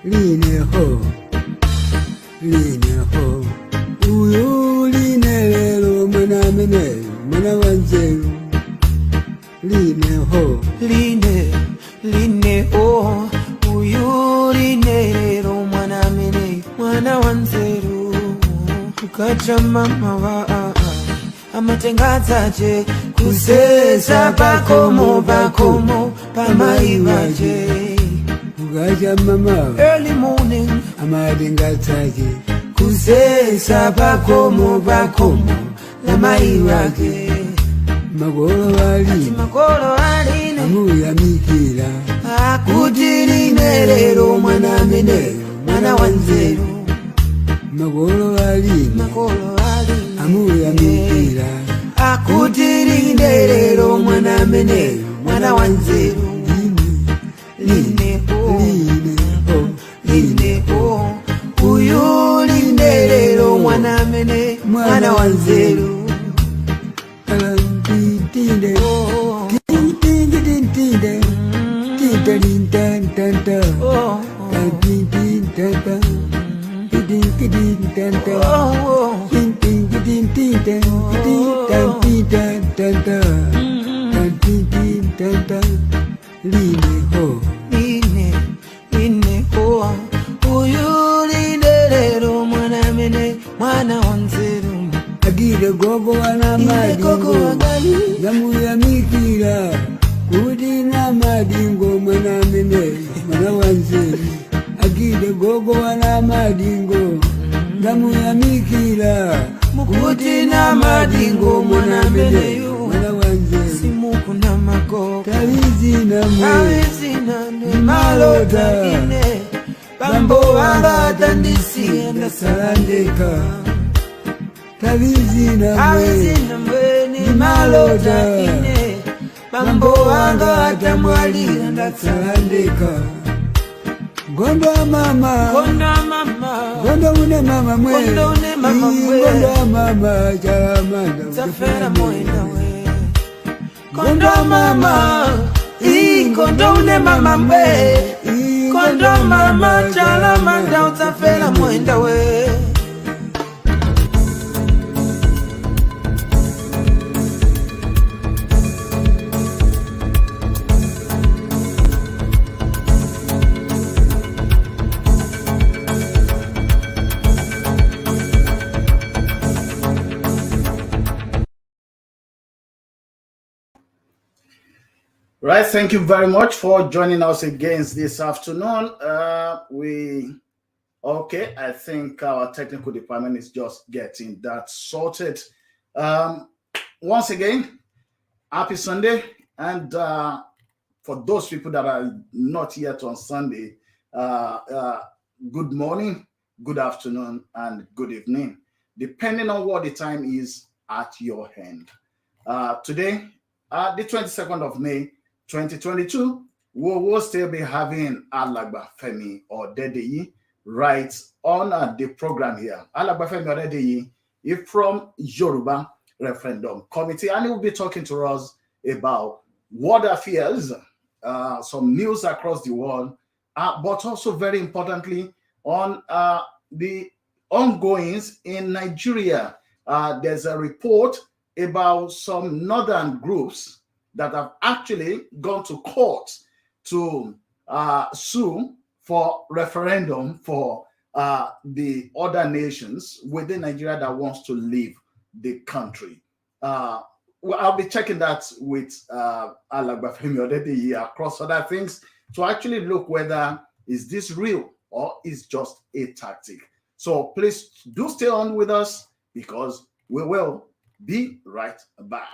line ho, uyu line lelo mwana mene, mwana wanzeru, line ho, line ho, uyu line lelo mwana mene, mwana wanzeru, ukacha mama wa amatengazaje, kusesa pakomo pamaiwaje. Mama, early morning, amatengazaje, kusesa pakomo la maiwaje. Magolo wali, amuya mikila, akutirine lero mwana mene, mwana wanzeru. Magolo wali, amuya mikila, akutirine lero mwana mene, mwana wanzeru. Line ho, uyu line lelo mwana mene, mwana wanzeru. Line ho, uyu line lelo mwana mene, mwana wanzeru. agire gogo wana madingo, gamu ya mikira, kudi na madingo mwana mene, mwana wanzeru. Agire gogo wana madingo, gamu ya mikira, Mukuti na madingo mwana mene, mwana wanzeru. simuku na mako, Tawizi na ne malota ine, bambo wanga tandisi enda salandeka. Tawizi na mwe, ni malota ine, bambo wanga tamwali enda salandeka. Gondo mama, gondo une mama mwe, gondo mama chalamanda, tafera moenda we. Gondo mama, gondo une mama mwe, gondo mama chalamanda, utafera moenda we. Right, thank you very much for joining us again this afternoon. I think our technical department is just getting that sorted. Once again, happy Sunday. And for those people that are not yet on Sunday, good morning, good afternoon, and good evening, depending on what the time is at your hand. Today, the 22nd of May, 2022, we will still be having Alagba Femi Odedeyi right on the program here. Alagba Femi Odedeyi is from Yoruba Referendum Committee, and he will be talking to us about world affairs, some news across the world, but also very importantly on the ongoings in Nigeria. There's a report about some northern groups that have actually gone to court to sue for referendum for the other nations within Nigeria that wants to leave the country. Well, I'll be checking that with Alagba Femi Odedeyi across other things to actually look whether is this real or is just a tactic. So please do stay on with us because we will be right back.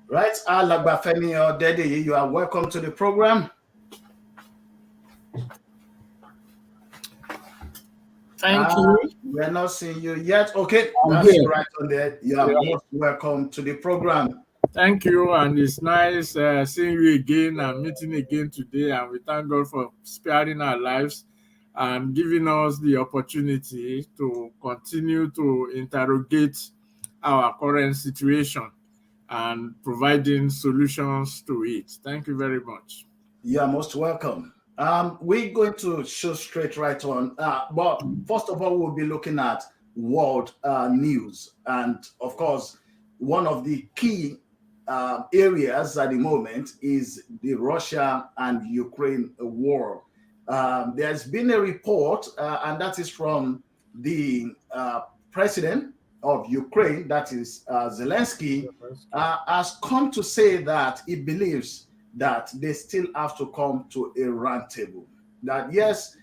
Right, Alagba Femi Odedeyi, you are welcome to the program. Thank you. We're not seeing you yet. Okay, I'm that's here. right on there. You are most welcome to the program. Thank you, and it's nice seeing you again and meeting again today. And we thank God for sparing our lives and giving us the opportunity to continue to interrogate our current situation and providing solutions to it. Thank you very much. You are most welcome. We're going to show straight right on. But first of all, we'll be looking at world news. And of course, one of the key areas at the moment is the Russia and Ukraine war. There's been a report, and that is from the president of Ukraine, that is Zelensky, has come to say that he believes that they still have to come to a round table. That yes,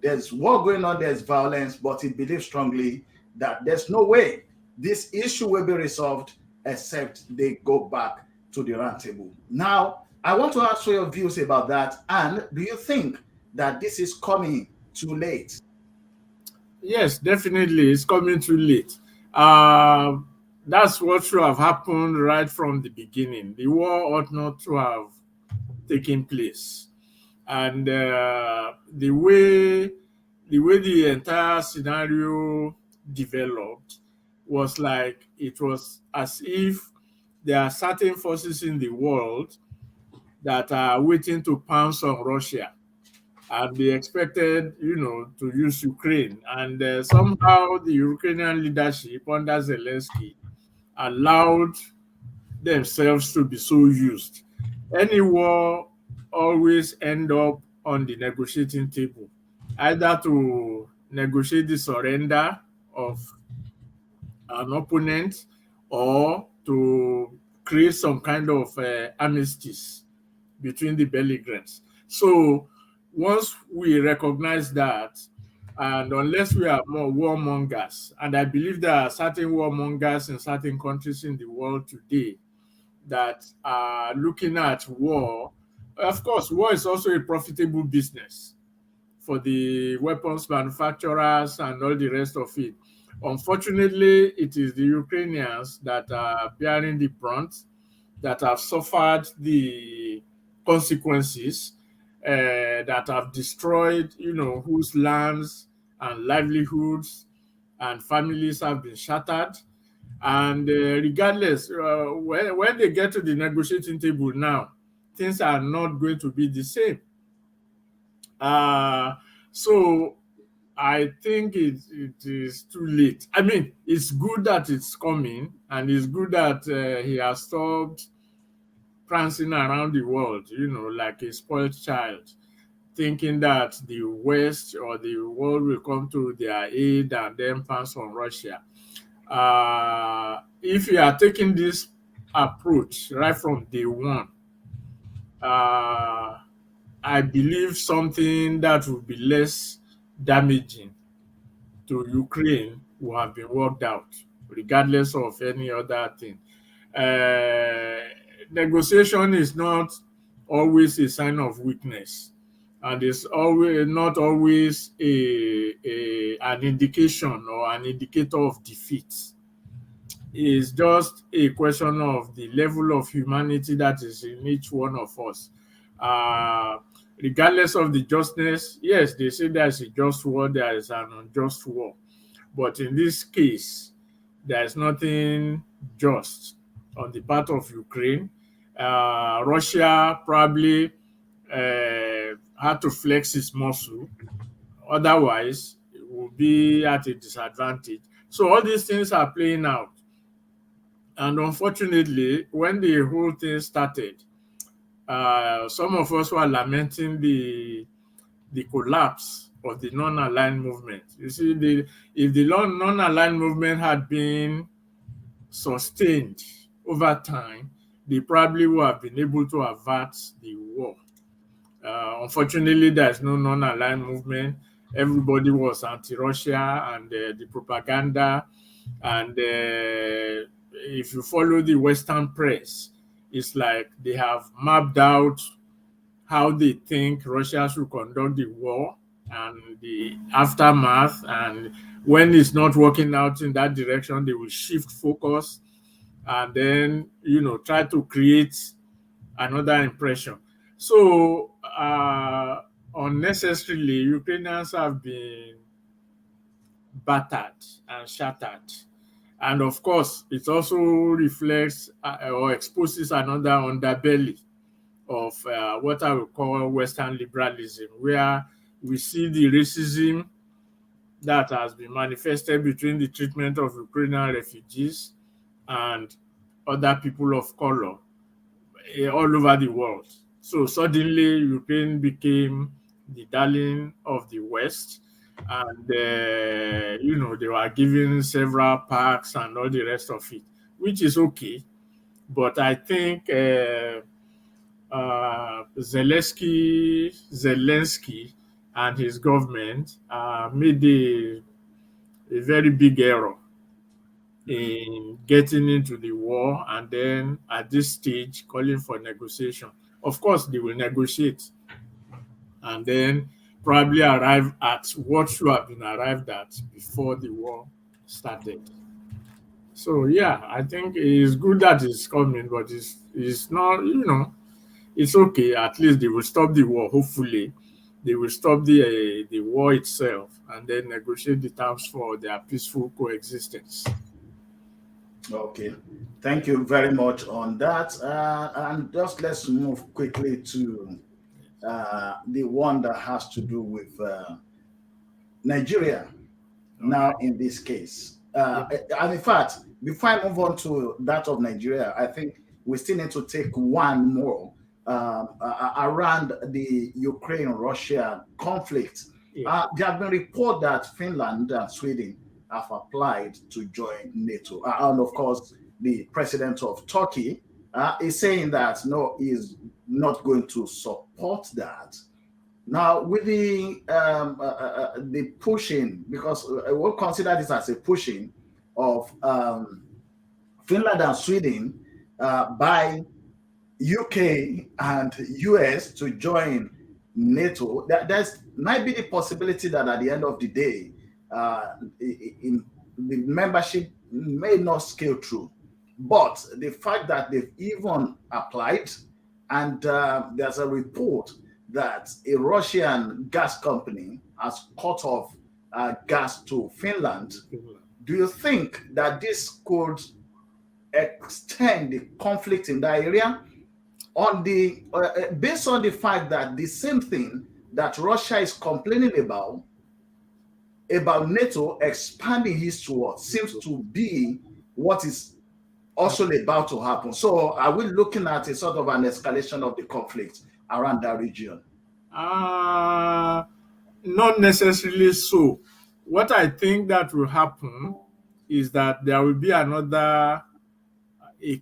there's war going on, there's violence, but he believes strongly that there's no way this issue will be resolved except they go back to the round table. Now, I want to ask for your views about that. And do you think that this is coming too late? Yes, definitely. It's coming too late. Uh, that's what should have happened right from the beginning. The war ought not to have taken place. And the way the entire scenario developed was like it was as if there are certain forces in the world that are waiting to pounce on Russia, and they expected, to use Ukraine. And somehow the Ukrainian leadership under Zelensky allowed themselves to be so used. Any war always end up on the negotiating table, either to negotiate the surrender of an opponent or to create some kind of armistice between the belligerents. So once we recognize that, and unless we are more warmongers, and I believe there are certain warmongers in certain countries in the world today that are looking at war. Of course, war is also a profitable business for the weapons manufacturers and all the rest of it. Unfortunately, it is the Ukrainians that are bearing the brunt, that have suffered the consequences, that have destroyed, whose lands and livelihoods and families have been shattered. And regardless, when they get to the negotiating table now, things are not going to be the same. Uh, so I think it is too late. I mean, it's good that it's coming, and it's good that he has stopped prancing around the world, like a spoiled child, thinking that the West or the world will come to their aid and then pounce on Russia. If you are taking this approach right from day one, uh, I believe something that will be less damaging to Ukraine will have been worked out, regardless of any other thing. Negotiation is not always a sign of weakness, and it's always not always an indication or an indicator of defeat. It's just a question of the level of humanity that is in each one of us. Uh, Regardless of the justness, yes, they say there's a just war, there is an unjust war. But in this case, there is nothing just on the part of Ukraine. Russia probably had to flex its muscle. Otherwise, it will be at a disadvantage. So all these things are playing out. And unfortunately, when the whole thing started, some of us were lamenting the collapse of the non-aligned movement. You see, if the non-aligned movement had been sustained over time, they probably would have been able to avert the war. Unfortunately, there's no non-aligned movement. Everybody was anti-Russia, and the propaganda, and if you follow the Western press, it's like they have mapped out how they think Russia should conduct the war and the aftermath. And when it's not working out in that direction, they will shift focus and then, try to create another impression. So, unnecessarily, Ukrainians have been battered and shattered. And of course, it also reflects or exposes another underbelly of what I would call Western liberalism, where we see the racism that has been manifested between the treatment of Ukrainian refugees and other people of color all over the world. So suddenly, Ukraine became the darling of the West, and they were given several parks and all the rest of it, which is okay. But I think Zelensky and his government made a very big error in getting into the war, and then at this stage calling for negotiation. Of course, they will negotiate and then probably arrive at what should have been arrived at before the war started. So yeah, I think it's good that it's coming, but it's not, it's okay. At least they will stop the war. Hopefully, they will stop the war itself and then negotiate the terms for their peaceful coexistence. Okay, thank you very much on that. And just let's move quickly to the one that has to do with Nigeria. Now, in this case, and in fact, before I move on to that of Nigeria, I think we still need to take one more around the Ukraine-Russia conflict. Yeah. There have been reports that Finland and Sweden have applied to join NATO, and of course, the president of Turkey is saying that no, he's not going to support that. Now, with the pushing, because we'll consider this as a pushing of Finland and Sweden by UK and US to join NATO, there's might be the possibility that at the end of the day, the membership may not scale through. But the fact that they've even applied, and there's a report that a Russian gas company has cut off gas to Finland. Do you think that this could extend the conflict in that area? On the based on the fact that the same thing that Russia is complaining about NATO expanding eastward seems to be what is also about to happen. So are we looking at a sort of an escalation of the conflict around that region? Not necessarily so. What I think that will happen is that there will be a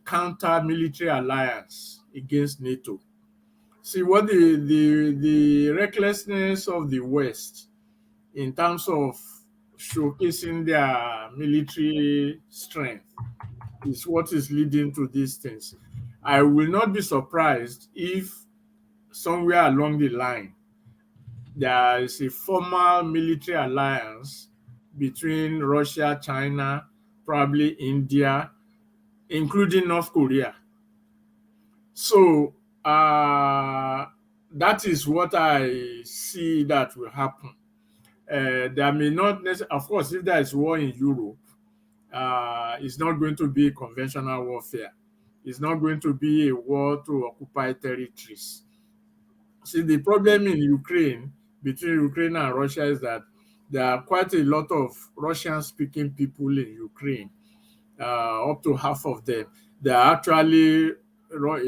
counter military alliance against NATO. See what the recklessness of the West in terms of showcasing their military strength is what is leading to these things. I will not be surprised if somewhere along the line there is a formal military alliance between Russia, China, probably India, including North Korea. So that is what I see that will happen. There may not necessarily, of course, if there is war in Europe, it's not going to be conventional warfare. It's not going to be a war to occupy territories. See, the problem in Ukraine, between Ukraine and Russia, is that there are quite a lot of Russian-speaking people in Ukraine, up to half of them. They are actually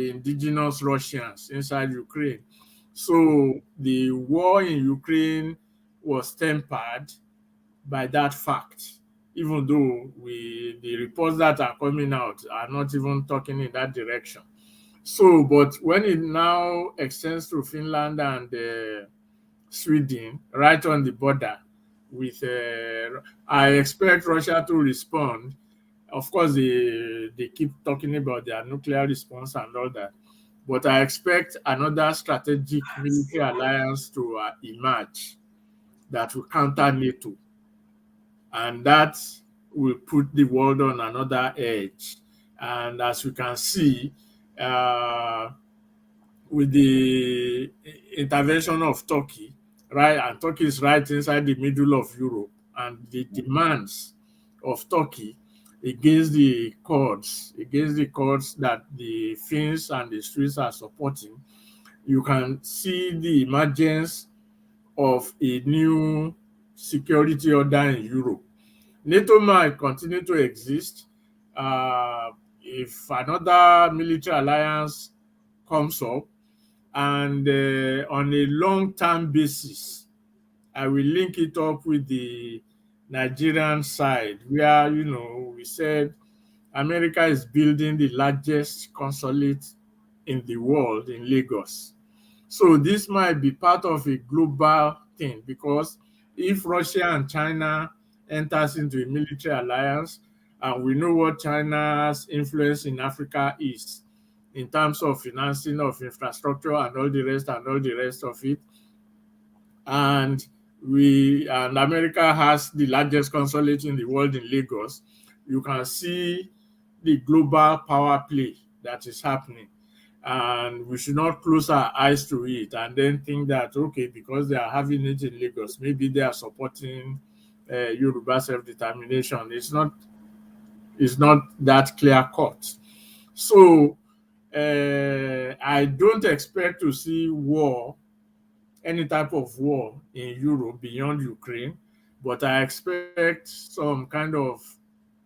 indigenous Russians inside Ukraine. So the war in Ukraine was tempered by that fact, even though the reports that are coming out are not even talking in that direction. So, but when it now extends to Finland and Sweden, right on the border with, I expect Russia to respond. Of course, they keep talking about their nuclear response and all that. But I expect another strategic military alliance to emerge that will counter NATO. And that will put the world on another edge. And as you can see, with the intervention of Turkey, right, and Turkey is right inside the middle of Europe, and the demands of Turkey against the Kurds that the Finns and the Swedes are supporting, you can see the emergence of a new security order in Europe. NATO might continue to exist if another military alliance comes up, and on a long-term basis, I will link it up with the Nigerian side, where we said America is building the largest consulate in the world in Lagos. So this might be part of a global thing, because if Russia and China enters into a military alliance, and we know what China's influence in Africa is in terms of financing of infrastructure and all the rest of it, and America has the largest consulate in the world in Lagos, you can see the global power play that is happening. And we should not close our eyes to it and then think that, okay, because they are having it in Lagos, maybe they are supporting Yoruba self-determination. It's not that clear cut. So I don't expect to see any type of war in Europe beyond Ukraine, but I expect some kind of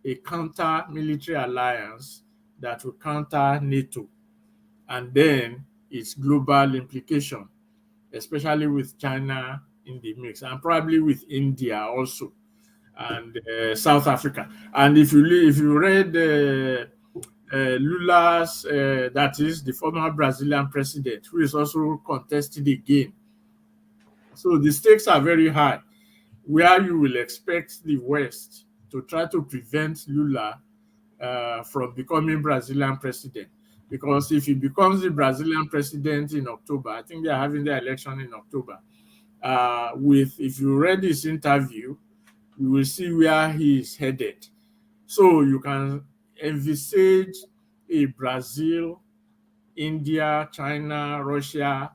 a counter military alliance that will counter NATO, and then its global implication, especially with China in the mix, and probably with India also, and South Africa. And if you read Lula's, that is the former Brazilian president, who is also contested again. So the stakes are very high, where you will expect the West to try to prevent Lula from becoming Brazilian president. Because if he becomes the Brazilian president in October, I think they are having the election in October. If you read his interview, you will see where he is headed. So you can envisage a Brazil, India, China, Russia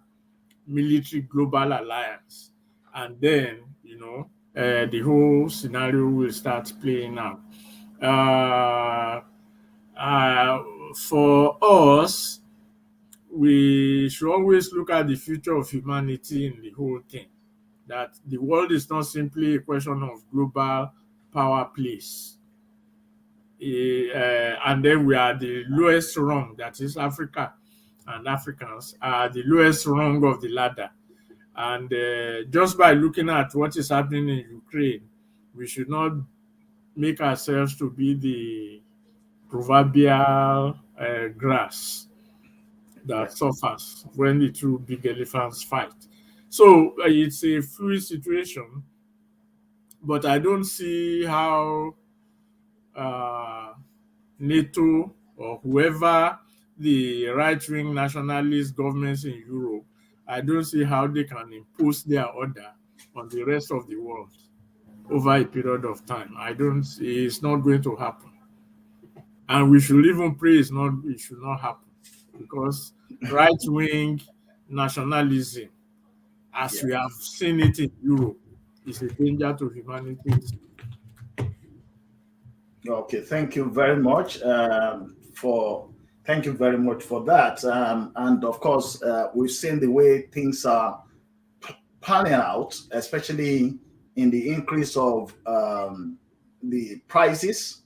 military global alliance, and then the whole scenario will start playing out. For us, we should always look at the future of humanity in the whole thing, that the world is not simply a question of global power plays. And then we are the lowest rung, that is Africa and Africans are the lowest rung of the ladder. And just by looking at what is happening in Ukraine, we should not make ourselves to be the proverbial grass that suffers when the two big elephants fight. So it's a fluid situation, but I don't see how NATO or whoever the right-wing nationalist governments in Europe, I don't see how they can impose their order on the rest of the world over a period of time. It's not going to happen. And we should even pray it should not happen, because right-wing nationalism, as we have seen it in Europe, is a danger to humanity. Okay, thank you very much for that. And of course, we've seen the way things are panning out, especially in the increase of the prices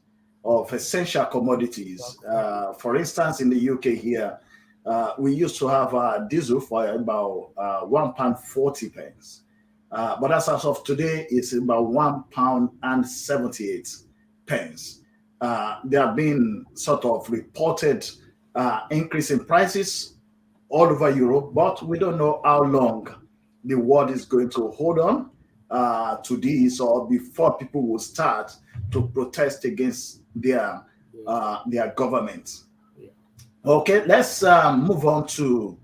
of essential commodities. For instance, in the UK here, we used to have diesel for about £1.40. But as of today, it's about £1.78. There have been sort of reported increase in prices all over Europe, but we don't know how long the world is going to hold on to this, or before people will start to protest against their government. Okay, let's move on to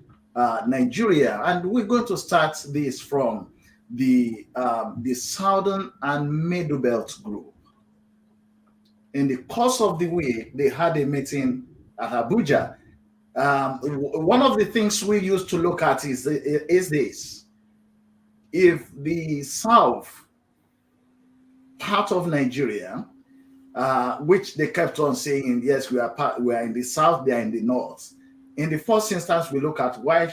Nigeria, and we're going to start this from the Southern and Middle Belt Group. In the course of the week, they had a meeting at Abuja. One of the things we used to look at is this: if the South part of Nigeria, which they kept on saying, yes, we are in the South, they are in the North. In the first instance, we look at why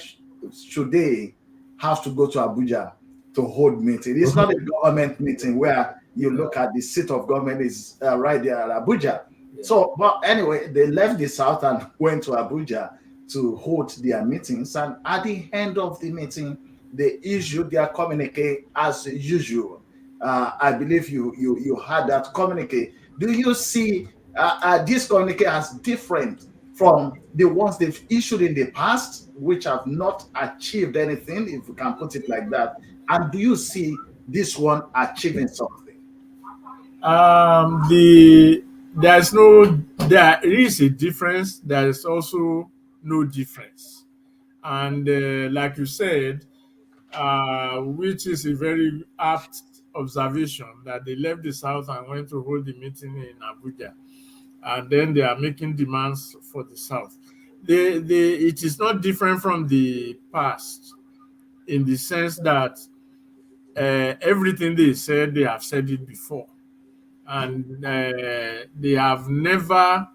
should they have to go to Abuja to hold meeting. It's not a government meeting where you look at the seat of government is right there at Abuja. So, but anyway, they left the South and went to Abuja to hold their meetings. And at the end of the meeting, they issued their communique as usual. I believe you had that communique. Do you see this communique as different from the ones they've issued in the past, which have not achieved anything, if you can put it like that? And do you see this one achieving something? There is a difference. There is also no difference, and like you said, which is a very apt observation, that they left the South and went to hold the meeting in Abuja, and then they are making demands for the South. It is not different from the past in the sense that everything they said, they have said it before, and they have never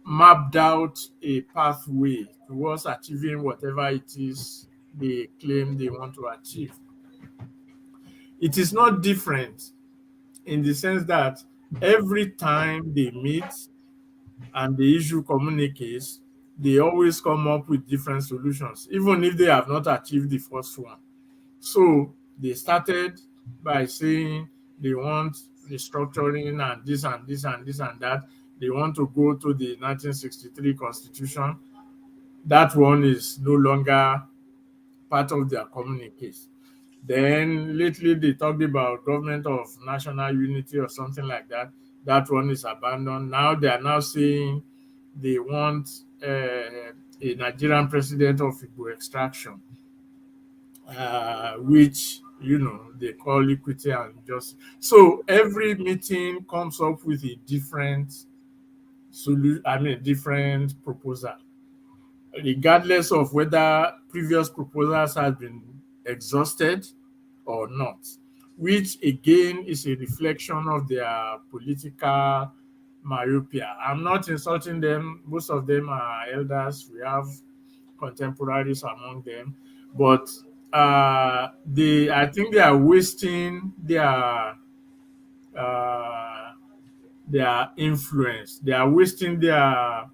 mapped out a pathway towards achieving whatever it is they claim they want to achieve. It is not different in the sense that every time they meet and they issue communiques, they always come up with different solutions, even if they have not achieved the first one. So they started by saying they want restructuring and this and this and this and that. They want to go to the 1963 constitution. That one is no longer part of their communiques. Then lately they talked about government of national unity or something like that. That one is abandoned. Now they are now saying they want a Nigerian president of Igbo extraction, which they call equity and justice. So every meeting comes up with a different solution. I mean, different proposal, regardless of whether previous proposals have been exhausted or not, which again is a reflection of their political myopia. I'm not insulting them. Most of them are elders. We have contemporaries among them, but I think they are wasting uh, their influence. They are wasting their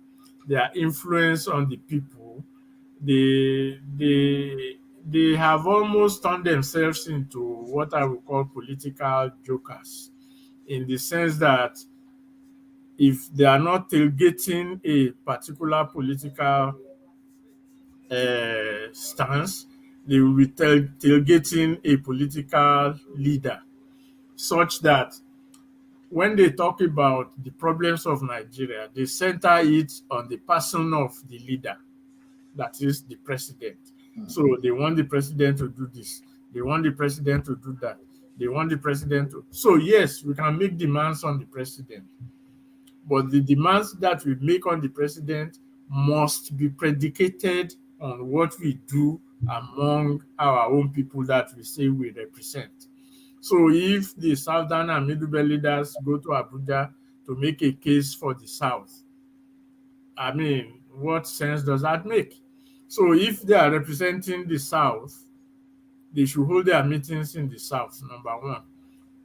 influence on the people. They have almost turned themselves into what I would call political jokers, in the sense that if they are not tailgating a particular political stance, they will be tailgating a political leader, such that when they talk about the problems of Nigeria, they center it on the person of the leader, that is the president. So they want the president to do this. They want the president to do that. They want the president to. So yes, we can make demands on the president, but the demands that we make on the president must be predicated on what we do among our own people that we say we represent. So if the Southern and Middle Belt leaders go to Abuja to make a case for the South, I mean, what sense does that make? So if they are representing the South, they should hold their meetings in the South, number one.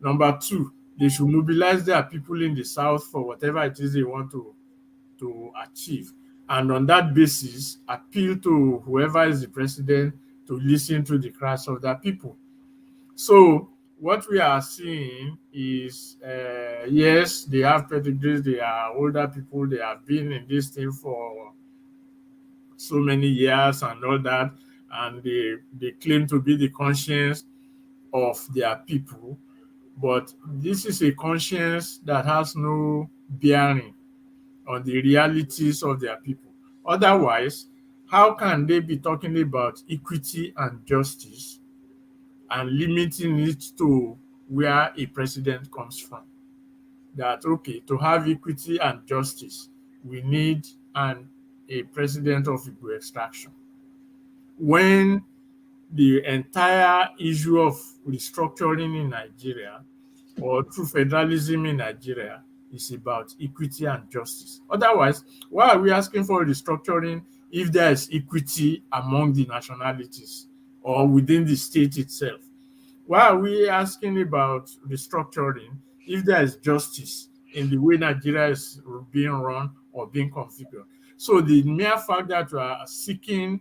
Number two, they should mobilize their people in the South for whatever it is they want to achieve. And on that basis, appeal to whoever is the president to listen to the cries of their people. So what we are seeing is, yes, they have pedigrees, they are older people, they have been in this thing for so many years and all that, and they claim to be the conscience of their people. But this is a conscience that has no bearing on the realities of their people. Otherwise, how can they be talking about equity and justice and limiting it to where a president comes from? that, okay, to have equity and justice, we need a president of Igbo extraction. When the entire issue of restructuring in Nigeria or true federalism in Nigeria is about equity and justice. Otherwise, why are we asking for restructuring if there is equity among the nationalities or within the state itself? Why are we asking about restructuring if there is justice in the way Nigeria is being run or being configured? So the mere fact that we are seeking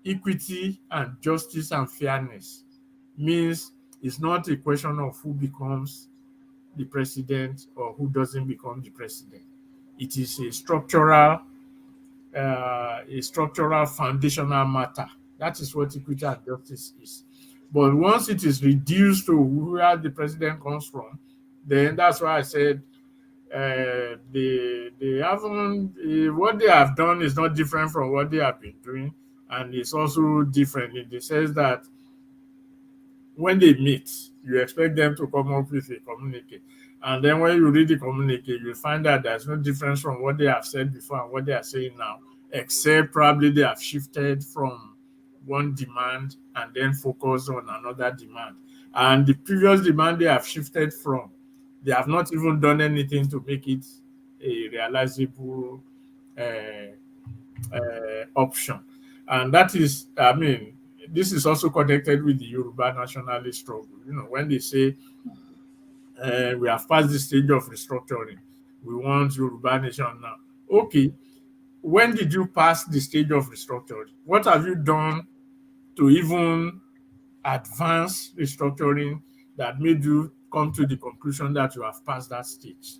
equity and justice and fairness means it's not a question of who becomes the president or who doesn't become the president. It is a structural foundational matter. That is what equity and justice is. But once it is reduced to where the president comes from, then that's why I said they haven't what they have done is not different from what they have been doing, and it's also different in the sense that when they meet, you expect them to come up with a communique. And then when you read the communique, you find that there's no difference from what they have said before and what they are saying now, except probably they have shifted from one demand and then focus on another demand. And the previous demand they have shifted from, they have not even done anything to make it a realizable option. And that is, I mean, this is also connected with the Yoruba nationalist struggle. You know, when they say we have passed the stage of restructuring, we want Yoruba nation now. Okay, when did you pass the stage of restructuring? What have you done to even advance restructuring that made you come to the conclusion that you have passed that stage?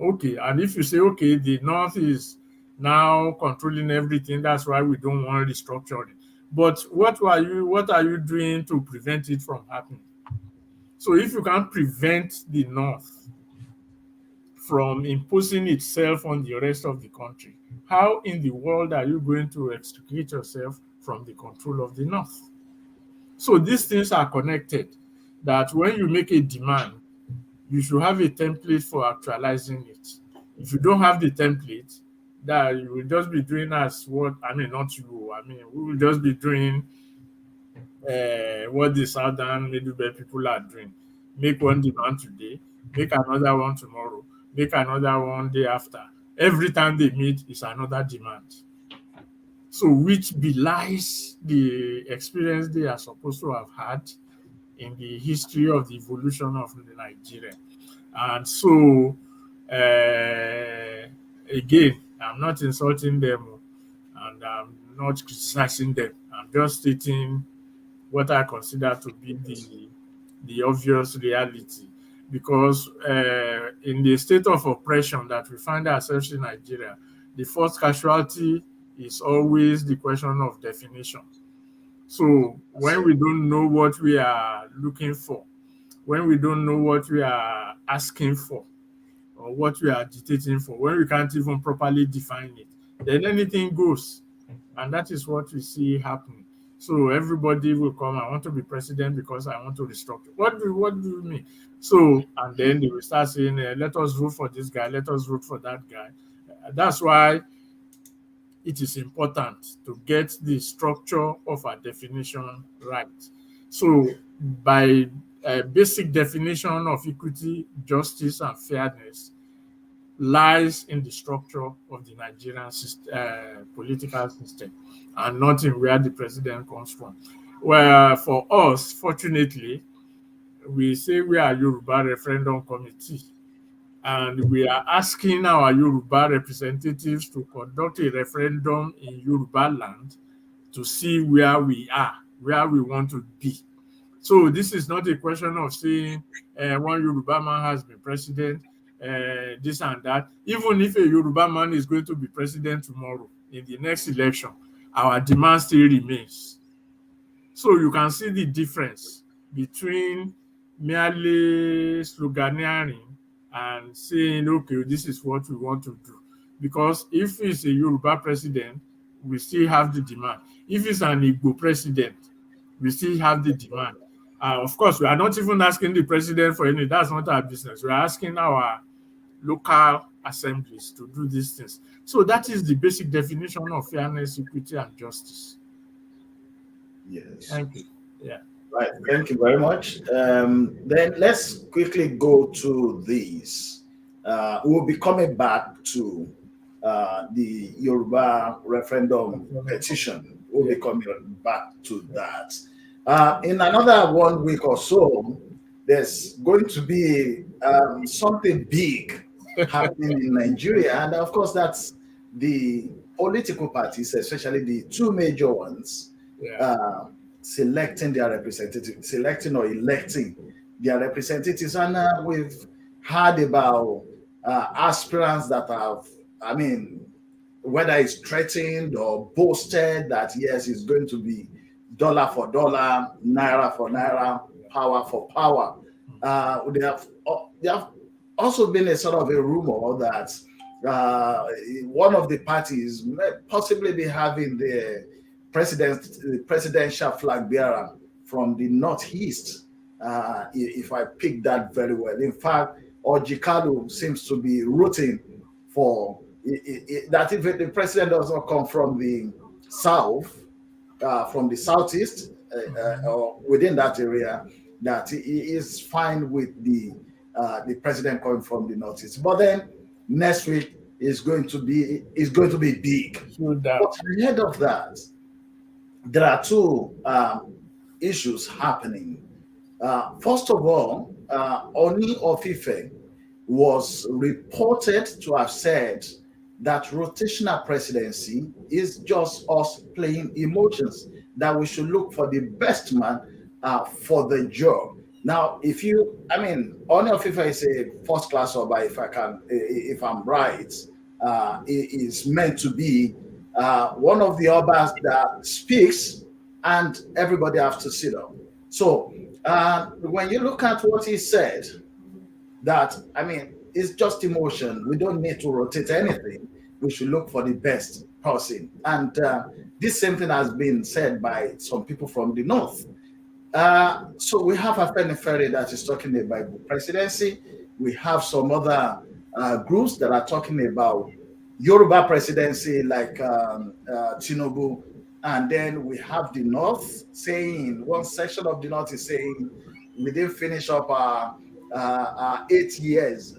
Okay, and if you say, okay, the North is now controlling everything, that's why we don't want restructuring. But what are you doing to prevent it from happening? So if you can't prevent the North from imposing itself on the rest of the country, how in the world are you going to extricate yourself from the control of the North? So these things are connected, that when you make a demand, you should have a template for actualizing it. If you don't have the template, that you will just be doing as what, I mean, not you, I mean, we will just be doing what the Southern Middle Belt people are doing. Make one demand today, make another one tomorrow, make another one day after. Every time they meet is another demand. So which belies the experience they are supposed to have had in the history of the evolution of Nigeria. And so, again, I'm not insulting them and I'm not criticizing them. I'm just stating what I consider to be the obvious reality. Because in the state of oppression that we find ourselves in Nigeria, the first casualty is always the question of definition. So when we don't know what we are looking for, when we don't know what we are asking for, or what we are agitating for, when we can't even properly define it, then anything goes. And that is what we see happening. So everybody will come, I want to be president because I want to restructure. What do you mean? So, and then they will start saying, let us vote for this guy, let us vote for that guy. That's why it is important to get the structure of our definition right. So by a basic definition of equity, justice, and fairness lies in the structure of the Nigerian political system and not in where the president comes from. Well, for us, fortunately, we say we are Yoruba Referendum Committee, and we are asking our Yoruba representatives to conduct a referendum in Yoruba land to see where we are, where we want to be. So this is not a question of saying one Yoruba man has been president, this and that. Even if a Yoruba man is going to be president tomorrow in the next election, our demand still remains. So you can see the difference between merely sloganeering and saying, okay, this is what we want to do. Because if it's a Yoruba president, we still have the demand. If it's an Igbo president, we still have the demand. Of course, we are not even asking the president for any. That's not our business. We are asking our local assemblies to do these things. So that is the basic definition of fairness, equity, and justice. Yes. Thank you. Yeah. Right. Thank you very much. Then let's quickly go to these. We'll be coming back to the Yoruba referendum petition. We'll be coming back to that. In another 1 week or so, there's going to be something big happening in Nigeria. And of course, that's the political parties, especially the two major ones, selecting their representatives, selecting or electing their representatives. And we've heard about aspirants that have, I mean, whether it's threatened or boasted that yes, it's going to be dollar for dollar, naira for naira, power for power. They have also been a sort of a rumor that one of the parties may possibly be having the presidential flag bearer from the northeast. If I pick that very well, in fact, Ojikalu seems to be rooting for that if the president does not come from the south, from the southeast or within that area, that he is fine with the president coming from the northeast. But then next week is going to be big. But ahead of that, there are two issues happening. First of all, Oni of Ife was reported to have said that rotational presidency is just us playing emotions, that we should look for the best man for the job. Now, Oni of Ife is a first class Oba, if I'm right, is meant to be one of the Obas that speaks and everybody has to sit up. So when you look at what he said, that, it's just emotion. We don't need to rotate anything. We should look for the best person. And this same thing has been said by some people from the north. So we have a Femi that is talking about the presidency. We have some other groups that are talking about Yoruba presidency, like Tinubu. And then we have the north saying, one section of the north is saying, we didn't finish up our 8 years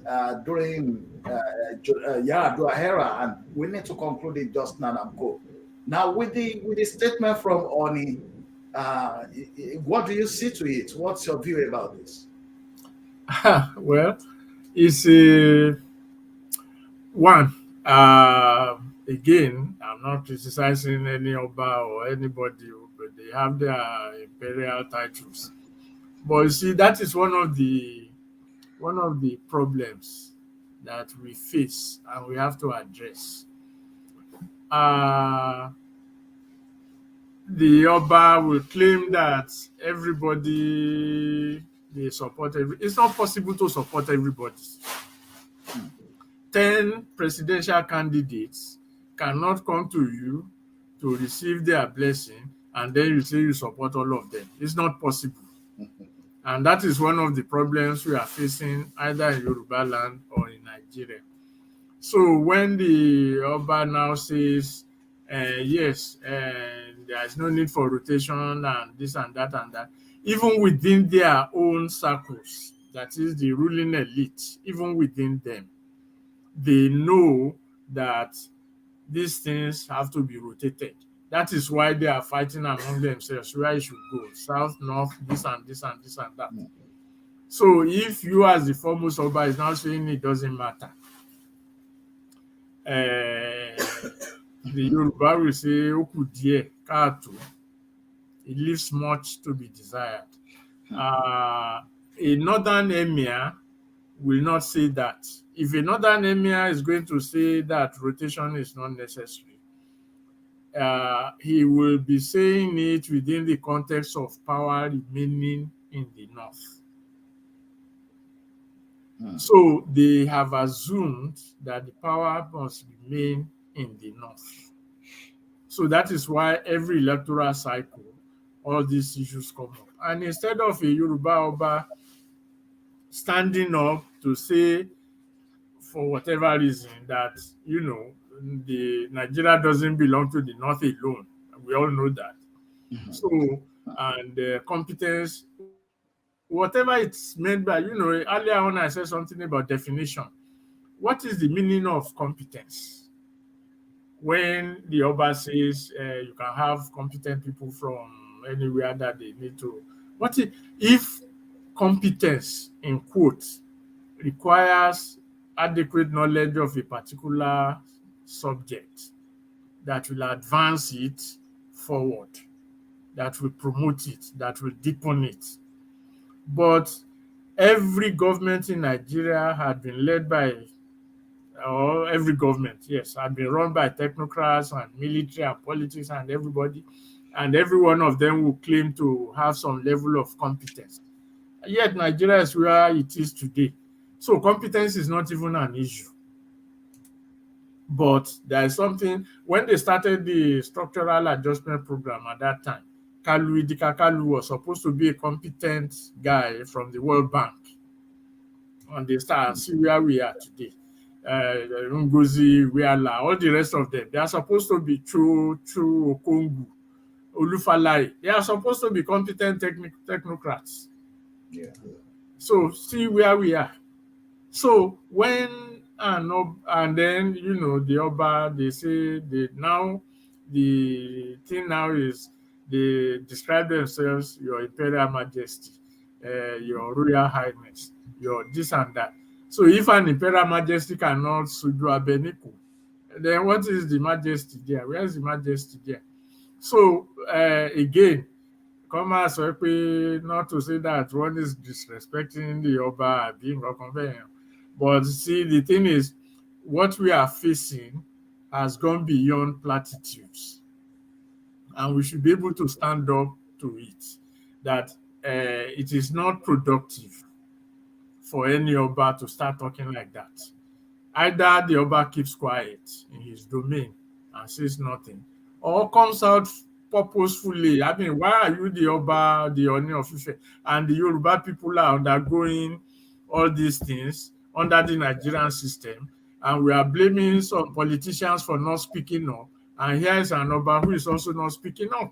during Yaradua era, and we need to conclude it just now and go. Now, with the statement from Oni, what do you see to it? What's your view about this? Well, it's one. Again, I'm not criticizing any Oba or anybody, but they have their imperial titles. But you see, that is one of the problems that we face and we have to address. The Oba will claim that everybody they support. It's not possible to support everybody. 10 presidential candidates cannot come to you to receive their blessing and then you say you support all of them. It's not possible. And that is one of the problems we are facing either in Yoruba land or in Nigeria. So when the Oba now says, yes, there is no need for rotation and this and that, even within their own circles, that is the ruling elite, even within them, they know that these things have to be rotated. That is why they are fighting among themselves where it should go, south, north, this and this and this and that. So if you as the foremost Oba is now saying it doesn't matter, the Yoruba will say, Okudie, Kato. It leaves much to be desired. A northern emir will not say that. If a northern emir is going to say that rotation is not necessary, he will be saying it within the context of power remaining in the north. So they have assumed that the power must remain in the north. So that is why every electoral cycle, all these issues come up. and instead of a Yoruba Oba standing up to say, for whatever reason, that, the Nigeria doesn't belong to the North alone. We all know that. So, and competence, whatever it's meant by, earlier on I said something about definition. What is the meaning of competence? When the Oba says you can have competent people from anywhere that they need to, if competence, in quotes, requires adequate knowledge of a particular subject that will advance it forward, that will promote it, that will deepen it? But every government in Nigeria had been led by, or every government, yes, had been run by technocrats and military and politics and everybody, and every one of them will claim to have some level of competence. Yet Nigeria is where it is today. So competence is not even an issue. But there is something, when they started the structural adjustment program at that time, Idika Kalu was supposed to be a competent guy from the World Bank. And they start and see where we are today. Ngozi, Weala, all the rest of them, they are supposed to be Chu Okongu, Olufalai. They are supposed to be competent technocrats. Yeah. So see where we are. So when and then the Oba, they say the thing now is they describe themselves, Your Imperial Majesty, Your Royal Highness, your this and that. So if an Imperial Majesty cannot suju Abeniku, then what is the majesty there? Where is the majesty there? So again, commerce, not to say that one is disrespecting the Oba being a, but see, the thing is, what we are facing has gone beyond platitudes, and we should be able to stand up to it, that it is not productive for any Oba to start talking like that. Either the Oba keeps quiet in his domain and says nothing, or comes out purposefully. I mean, why are you the Oba, the Oni of Ife, and the Yoruba people are undergoing all these things under the Nigerian system, and we are blaming some politicians for not speaking up, and here is an Oba who is also not speaking up.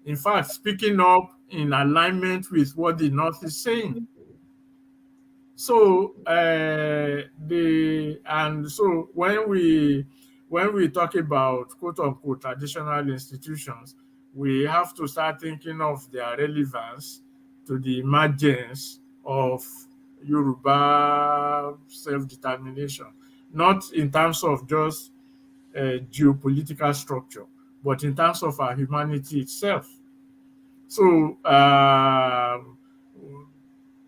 In fact, speaking up in alignment with what the North is saying. So so when we talk about quote unquote traditional institutions, we have to start thinking of their relevance to the emergence of Yoruba self-determination, not in terms of just geopolitical structure, but in terms of our humanity itself. So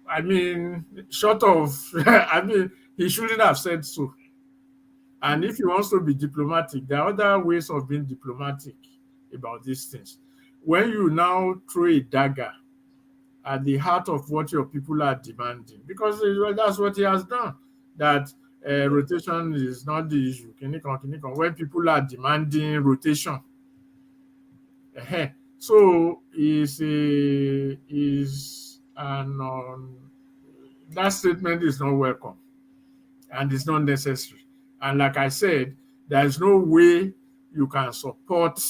I mean, short of, he shouldn't have said so. And if he wants to be diplomatic, there are other ways of being diplomatic about these things. When you now throw a dagger at the heart of what your people are demanding, because that's what he has done, that rotation is not the issue. When people are demanding rotation, so that statement is not welcome and it's not necessary. And like I said, there is no way you can support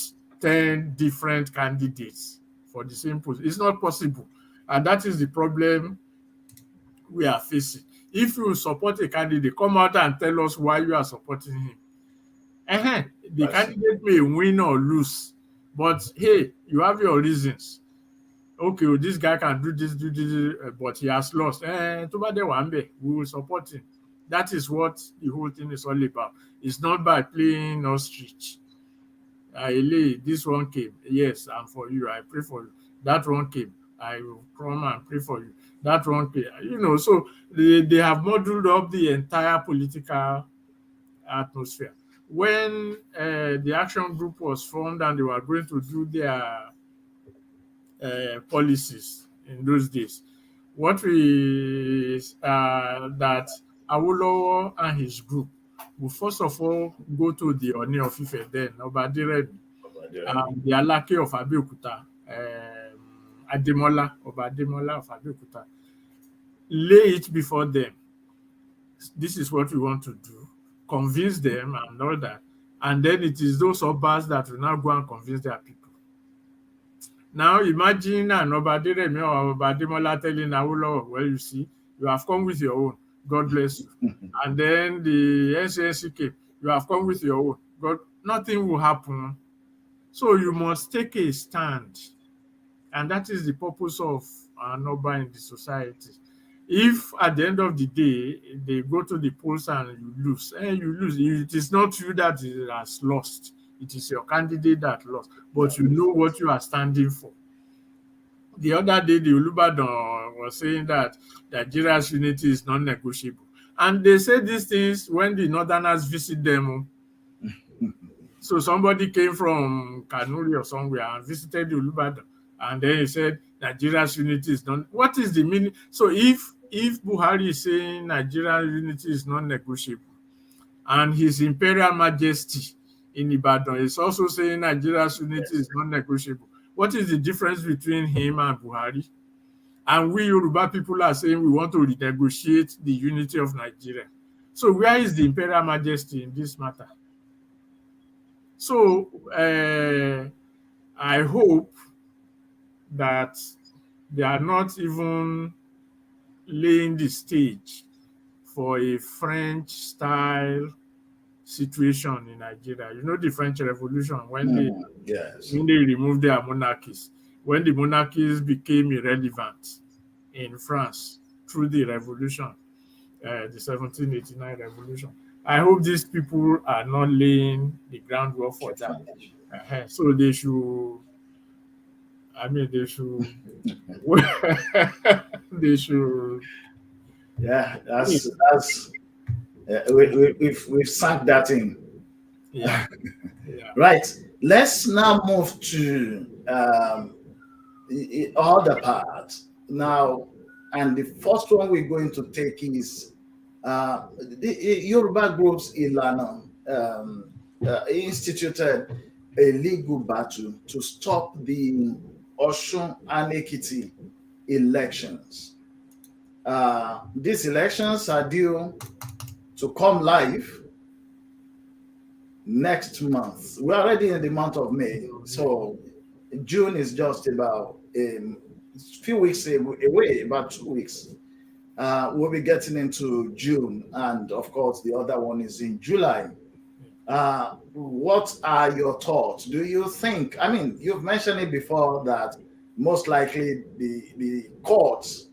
10 different candidates for the same post. It's not possible. And that is the problem we are facing. If you support a candidate, come out and tell us why you are supporting him. The candidate may win or lose, but hey, you have your reasons. Okay, well, this guy can do this, but he has lost. We will support him. That is what the whole thing is all about. It's not by playing ostrich. This one came. Yes, I'm for you. I pray for you. That one came. I will come and pray for you. That one came. So they have modeled up the entire political atmosphere. When the action group was formed and they were going to do their policies in those days, what that Awolowo and his group will first of all go to the Oni of Ife then, Obadiremi, the Alake of Abeokuta, Ademola of Abeokuta, lay it before them. This is what we want to do. Convince them and all that. And then it is those Obas that will now go and convince their people. Now imagine an Obaderemi or Obademola telling Awolowo, well, you see, you have come with your own. God bless you. And then the NCNC came. You have come with your own. God, nothing will happen. So you must take a stand. And that is the purpose of an Oba in the society. If at the end of the day, they go to the polls and you lose, it is not you that has lost. It is your candidate that lost. But you know what you are standing for. The other day, the Olubadan was saying that Nigeria's unity is non-negotiable. And they say these things when the Northerners visit them. So somebody came from Kanuri or somewhere and visited the Olubadan. And then he said, Nigeria's unity is non. What is the meaning? So if Buhari is saying Nigeria's unity is non-negotiable, and His Imperial Majesty in Ibadan is also saying Nigeria's unity is non-negotiable, what is the difference between him and Buhari? And we Yoruba people are saying we want to renegotiate the unity of Nigeria. So where is the Imperial Majesty in this matter? So I hope that they are not even laying the stage for a French-style situation in Nigeria. You know the French Revolution, when they removed their monarchies, when the monarchies became irrelevant in France through the revolution, the 1789 revolution. I hope these people are not laying the groundwork for that. So they should, they should. Yeah, that's we've sunk that in. Yeah. Right. Let's now move to other parts now, and the first one we're going to take is the Yoruba groups Ilana instituted a legal battle to stop the Osun and Ekiti elections. These elections are due to come live next month. We're already in the month of May, so June is just about a few weeks away, about 2 weeks. We'll be getting into June, and of course, the other one is in July. What are your thoughts? Do you think, I mean, you've mentioned it before that most likely the courts,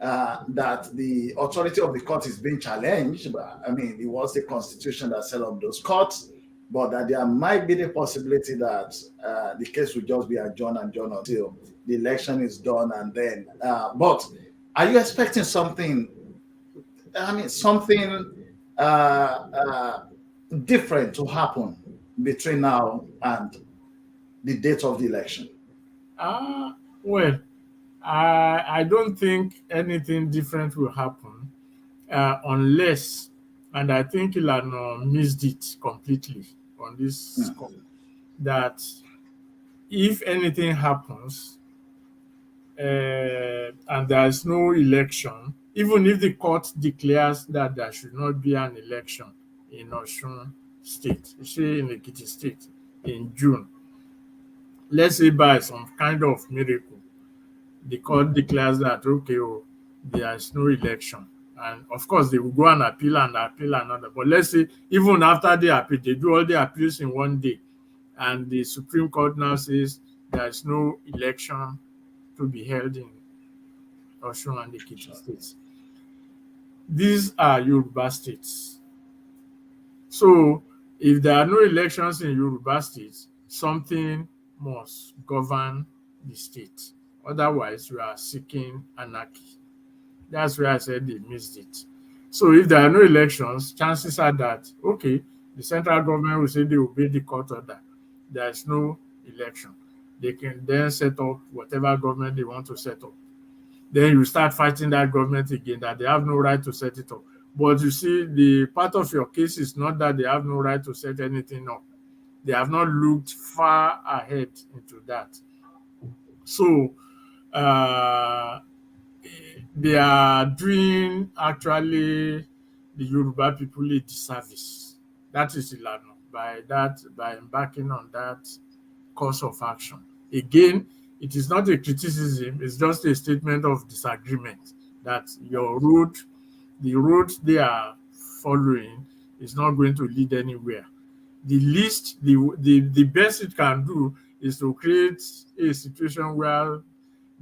that the authority of the court is being challenged, but I mean, it was the constitution that set up those courts, but that there might be the possibility that the case will just be adjourned until the election is done, and then, but are you expecting something, something different to happen between now and the date of the election? Well, I don't think anything different will happen unless, and I think Ilana missed it completely on this score, that if anything happens and there is no election, even if the court declares that there should not be an election in Osun State, say in Ekiti State in June, let's say by some kind of miracle, the court declares that, okay, there is no election. And of course, they will go and appeal another. But let's say, even after the appeal, they do all the appeals in one day. And the Supreme Court now says there is no election to be held in Osun and Ekiti states. These are Yoruba states. So, if there are no elections in Yoruba states, something must govern the state. Otherwise, we are seeking anarchy. That's where I said they missed it. So if there are no elections, chances are that, okay, the central government will say they obey the court order. There is no election. They can then set up whatever government they want to set up. Then you start fighting that government again, that they have no right to set it up. But you see, the part of your case is not that they have no right to set anything up. They have not looked far ahead into that. So uh, they are doing actually the Yoruba people a disservice. That is Ilana by embarking on that course of action. Again, it is not a criticism, it's just a statement of disagreement that the road they are following is not going to lead anywhere. The best it can do is to create a situation where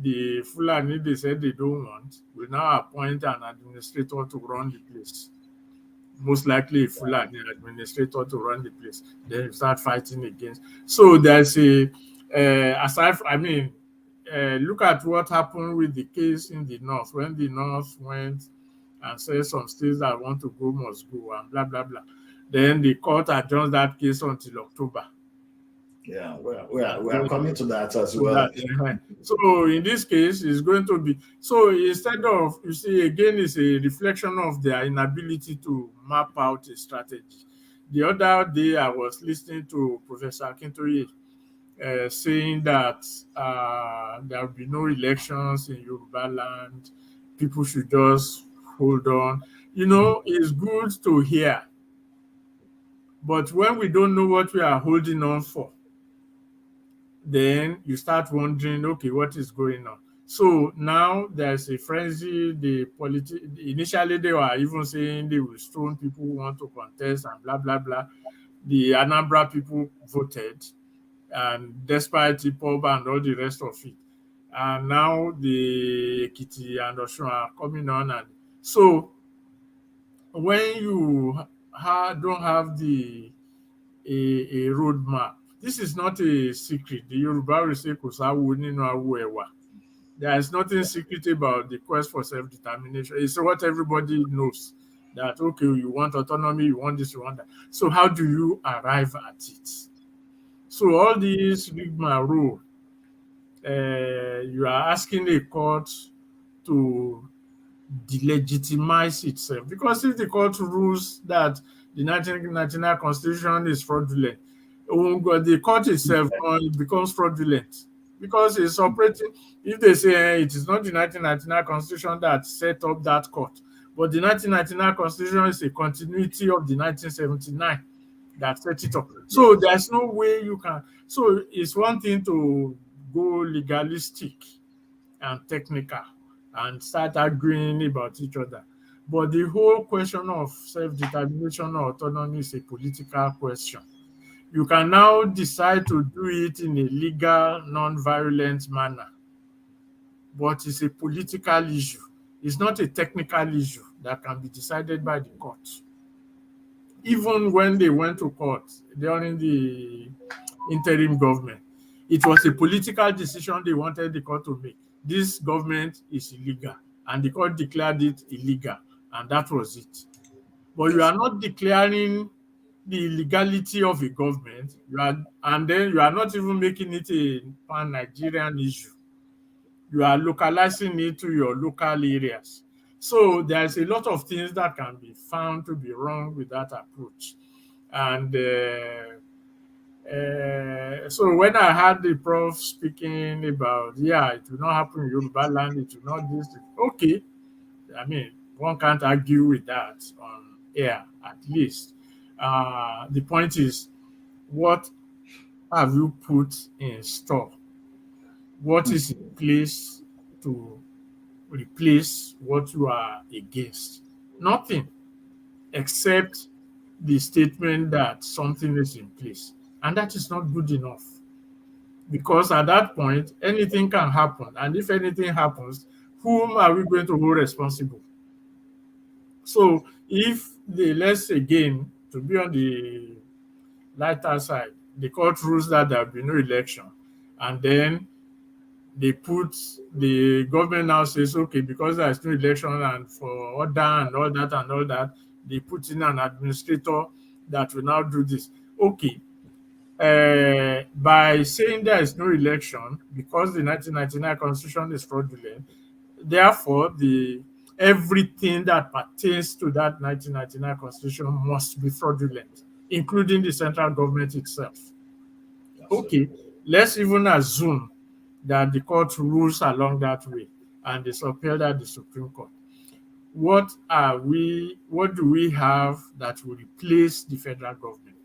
the Fulani they said they don't want will now appoint an administrator to run the place. Most likely a Fulani administrator to run the place. Then you start fighting against. So there's a I mean, look at what happened with the case in the north when the north went and said some states that want to go must go and blah blah blah. Then the court adjourned that case until October. Yeah, we are coming to that as So well. so in this case, it's going to be so instead of you see again, it's a reflection of their inability to map out a strategy. The other day, I was listening to Professor Akintoye saying that there will be no elections in Yoruba land. People should just hold on. You know, it's good to hear, but when we don't know what we are holding on for, then you start wondering, okay, what is going on? So now there's a frenzy. Initially they were even saying they will stone people who want to contest and blah blah blah. The Anambra people voted, and despite IPOB and all the rest of it, and now the Ekiti and Osun are coming on, and so when you don't have a roadmap. This is not a secret. The Yoruba will say, "Kò sáwo nínú awo ẹ̀wà." There is nothing secret about the quest for self-determination. It's what everybody knows that, okay, you want autonomy, you want this, you want that. So how do you arrive at it? So all these rigmarole, you are asking a court to delegitimize itself. Because if the court rules that the 1999 constitution is fraudulent, the court itself becomes fraudulent because it's operating. If they say it is not the 1999 constitution that set up that court, but the 1999 constitution is a continuity of the 1979 that set it up. So there's no way you can. So it's one thing to go legalistic and technical and start arguing about each other. But the whole question of self-determination or autonomy is a political question. You can now decide to do it in a legal, non-violent manner, but it's a political issue. It's not a technical issue that can be decided by the court. Even when they went to court during the interim government, it was a political decision they wanted the court to make. This government is illegal, and the court declared it illegal, and that was it. But you are not declaring the illegality of a government, and then you are not even making it a pan-Nigerian issue. You are localizing it to your local areas. So there's a lot of things that can be found to be wrong with that approach. And so when I had the prof speaking about, it will not happen in Yoruba land, it will not this, okay. I mean, one can't argue with that on air, at least. The point is, what have you put in store? What is in place to replace what you are against? Nothing, except the statement that something is in place. And that is not good enough. Because at that point, anything can happen. And if anything happens, whom are we going to hold responsible? So if let's again, to be on the lighter side, the court rules that there will be no election, and then the government now says, okay, because there is no election and for order and all that, they put in an administrator that will now do this. Okay. By saying there is no election, because the 1999 constitution is fraudulent, therefore everything that pertains to that 1999 constitution must be fraudulent, including the central government itself. Okay, let's even assume that the court rules along that way, and it's upheld at the Supreme Court. What do we have that will replace the federal government?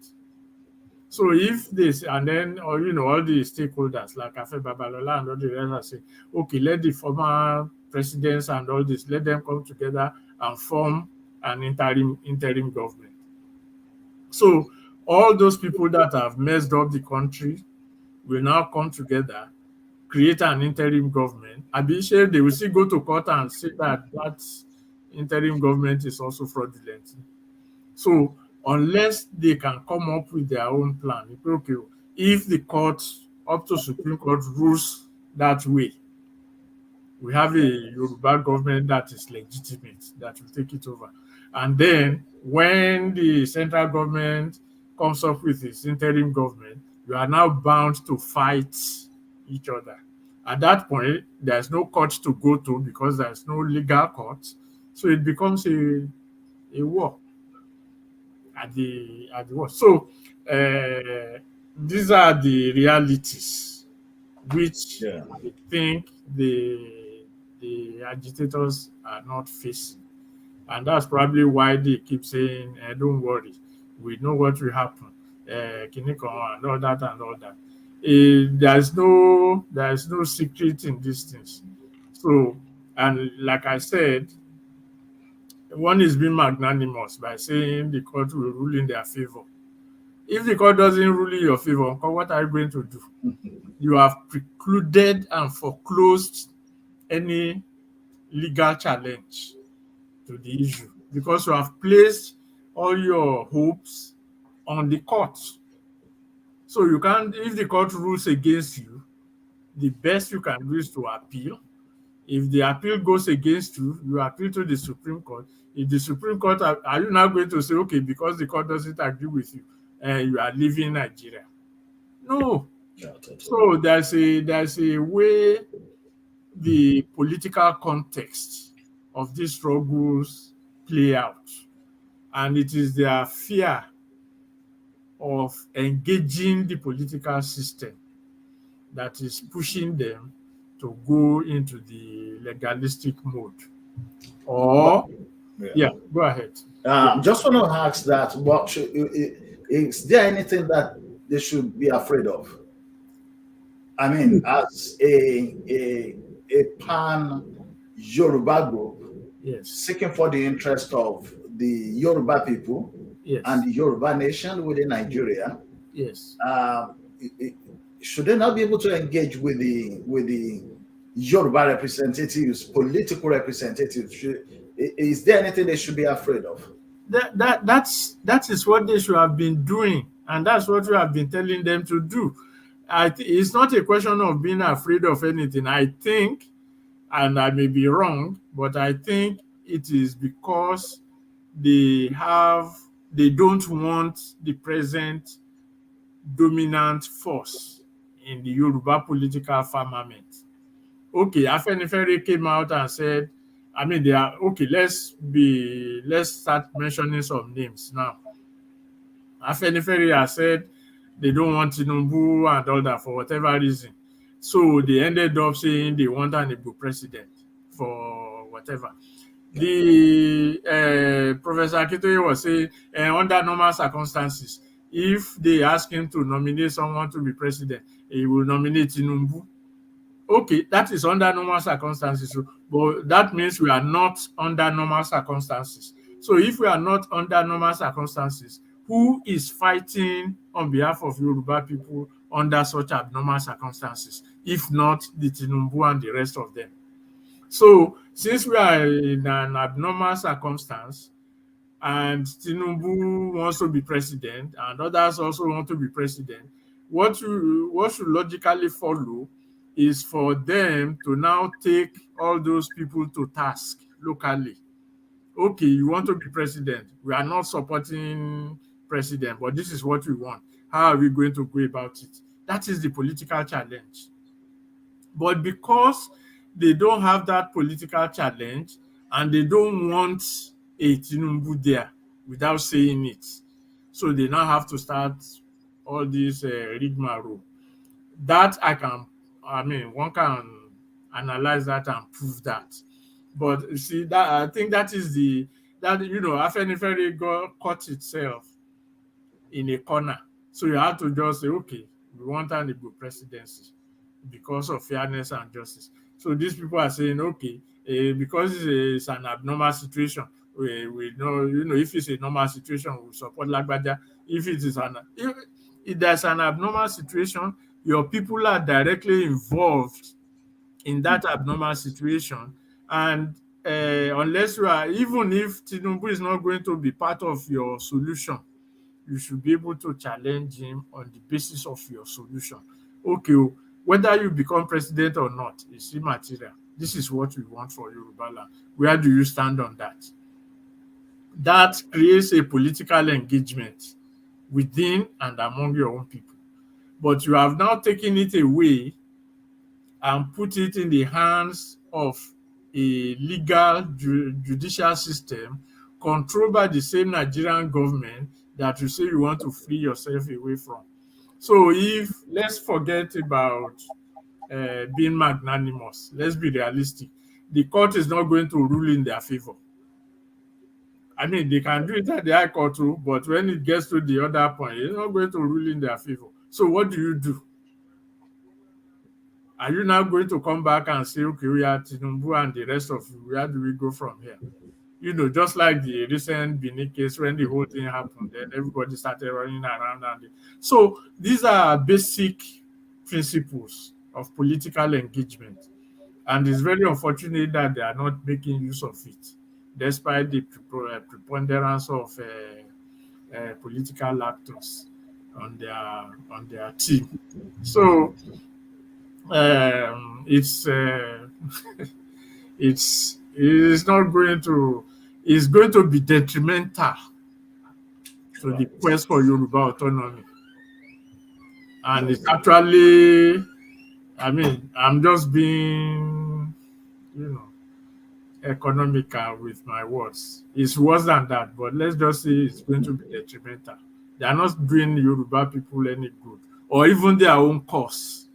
So if this, and then, or all the stakeholders like Afe Babalola and all the rest are saying, okay, let the former presidents and all this, let them come together and form an interim government. So all those people that have messed up the country will now come together, create an interim government. Abi sure they will still go to court and say that interim government is also fraudulent. So unless they can come up with their own plan, okay, if the court up to Supreme Court rules that way, we have a Yoruba government that is legitimate, that will take it over. And then when the central government comes up with its interim government, you are now bound to fight each other. At that point, there's no court to go to because there's no legal court. So it becomes a war at the war. So these are the realities which I think the agitators are not facing. And that's probably why they keep saying, don't worry, we know what will happen. Kiniko and all that. There's no secret in these things. So, and like I said, one is being magnanimous by saying the court will rule in their favor. If the court doesn't rule in your favor, what are you going to do? You have precluded and foreclosed any legal challenge to the issue because you have placed all your hopes on the court. So you can't, if the court rules against you, the best you can do is to appeal. If the appeal goes against you, you appeal to the Supreme Court. If the Supreme Court, are you now going to say, okay, because the court doesn't agree with you, you are leaving Nigeria? No. So there's a way the political context of these struggles play out. And it is their fear of engaging the political system that is pushing them to go into the legalistic mode. Or, go ahead. Just want to ask that, is there anything that they should be afraid of? I mean, as a pan Yoruba group, seeking for the interest of the Yoruba people and the Yoruba nation within Nigeria, should they not be able to engage with the Yoruba representatives, political representatives? Is there anything they should be afraid of? That is what they should have been doing, and that's what we have been telling them to do. It's not a question of being afraid of anything. I think, and I may be wrong, but I think it is because they don't want the present dominant force in the Yoruba political firmament. Okay, Afenifere came out and said, I mean, they are okay. Let's start mentioning some names now. Afenifere has said they don't want Tinubu and all that for whatever reason. So they ended up saying they want an Igbo president for whatever. The Professor Akitoye was saying under normal circumstances, if they ask him to nominate someone to be president, he will nominate Tinubu. Okay, that is under normal circumstances, but that means we are not under normal circumstances. So if we are not under normal circumstances, who is fighting on behalf of Yoruba people under such abnormal circumstances, if not the Tinubu and the rest of them? So since we are in an abnormal circumstance, and Tinubu wants to be president, and others also want to be president, what should logically follow is for them to now take all those people to task locally. Okay, you want to be president. We are not supporting president, but this is what we want. How are we going to go about it? That is the political challenge. But because they don't have that political challenge and they don't want a Tinubu there without saying it, so they now have to start all this rigmarole. That I can I mean, one can analyze that and prove that. But you see, that I think that is that Afenifere caught itself in a corner. So you have to just say, okay, we want an Igbo presidency because of fairness and justice. So these people are saying, okay, because it's an abnormal situation, we know, if it's a normal situation, we support Lagbaja. If it is if there's an abnormal situation, your people are directly involved in that abnormal situation, and unless you are, even if Tinubu is not going to be part of your solution, you should be able to challenge him on the basis of your solution. Okay, whether you become president or not is immaterial. This is what we want for Yoruba land. Where do you stand on that? That creates a political engagement within and among your own people. But you have now taken it away and put it in the hands of a legal judicial system controlled by the same Nigerian government that you say you want to free yourself away from. So let's forget about being magnanimous, let's be realistic. The court is not going to rule in their favor. I mean, they can do it at the High Court too, but when it gets to the other point, it's not going to rule in their favor. So what do you do? Are you now going to come back and say, okay, we are Tinubu and the rest of you, where do we go from here? Just like the recent Benin case, when the whole thing happened, then everybody started running around. So these are basic principles of political engagement. And it's very unfortunate that they are not making use of it, despite the preponderance of political actors on their team. So it's going to be detrimental to the quest for Yoruba autonomy. And it's actually, I mean, I'm just being, economical with my words. It's worse than that, but let's just say it's going to be detrimental. They are not doing Yoruba people any good, or even their own cause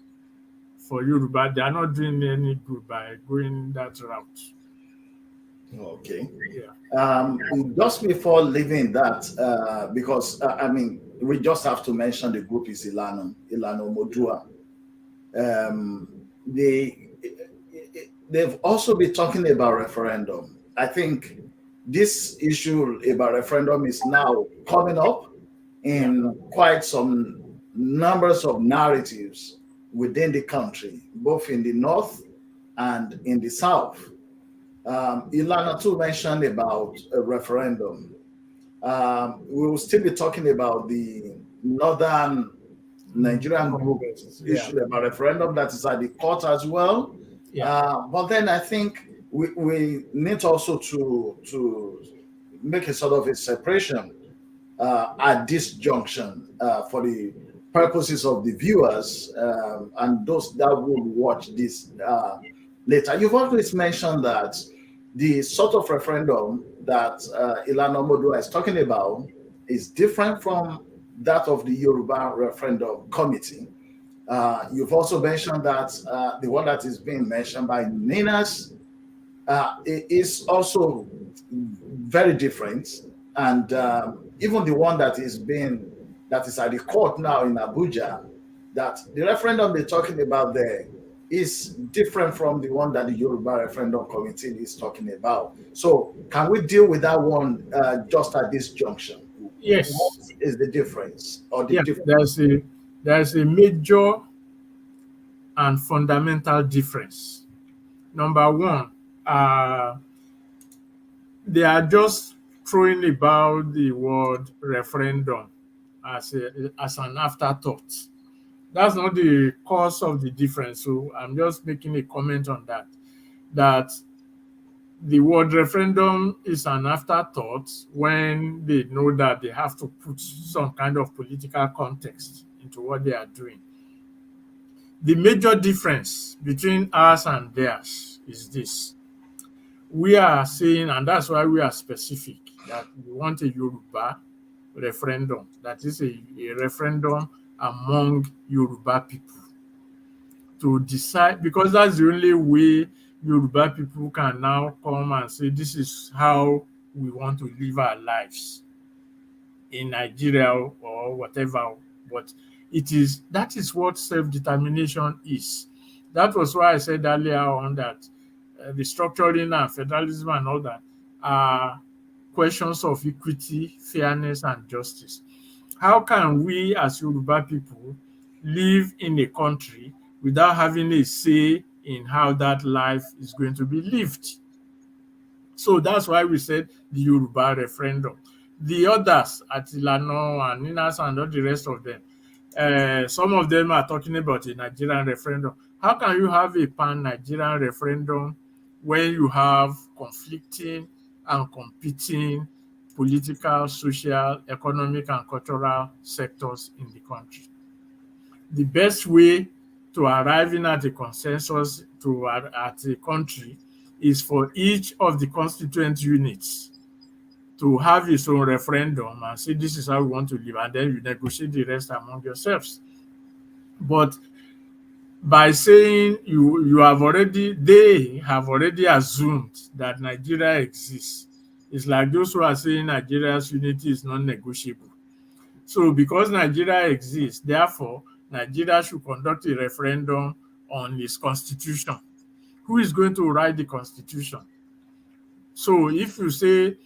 for Yoruba. They are not doing any good by going that route. Okay. Yeah. Just before leaving that, because I mean, we just have to mention the group is Ilano Modua. They've also been talking about referendum. I think this issue about referendum is now coming up in quite some numbers of narratives within the country, both in the north and in the south. Ilana too mentioned about a referendum. We will still be talking about the Northern Nigerian group issue about referendum that is at the court as well. But then I think we need also to make a sort of a separation at this junction for the purposes of the viewers and those that will watch this later. You've always mentioned that the sort of referendum that Ilana Modua is talking about is different from that of the Yoruba Referendum Committee. You've also mentioned that the one that is being mentioned by Ninas is also very different, and even the one that is at the court now in Abuja, that the referendum they're talking about there is different from the one that the Yoruba Referendum Committee is talking about. So can we deal with that one just at this junction? Yes. What is the difference? Or the difference? There's a major and fundamental difference. Number one, they are just throwing about the word referendum as an afterthought. That's not the cause of the difference. So I'm just making a comment on that. That the word referendum is an afterthought when they know that they have to put some kind of political context into what they are doing. The major difference between us and theirs is this. We are saying, and that's why we are specific, that we want a Yoruba referendum. That is a referendum among Yoruba people. to decide, because that's the only way Yoruba people can now come and say, this is how we want to live our lives in Nigeria or whatever. But that is what self-determination is. That was why I said earlier on that restructuring and federalism and all that are questions of equity, fairness, and justice. How can we as Yoruba people live in a country without having a say in how that life is going to be lived? So that's why we said the Yoruba referendum. The others, Atilano and Ninas and all the rest of them, some of them are talking about a Nigerian referendum. How can you have a pan-Nigerian referendum when you have conflicting and competing political, social, economic, and cultural sectors in the country? The best way to arriving at a consensus at a country is for each of the constituent units to have its own referendum and say this is how we want to live, and then you negotiate the rest among yourselves. But by saying they have already assumed that Nigeria exists. It's like those who are saying Nigeria's unity is non-negotiable. So because Nigeria exists, therefore, Nigeria should conduct a referendum on its constitution. Who is going to write the constitution? So if you say,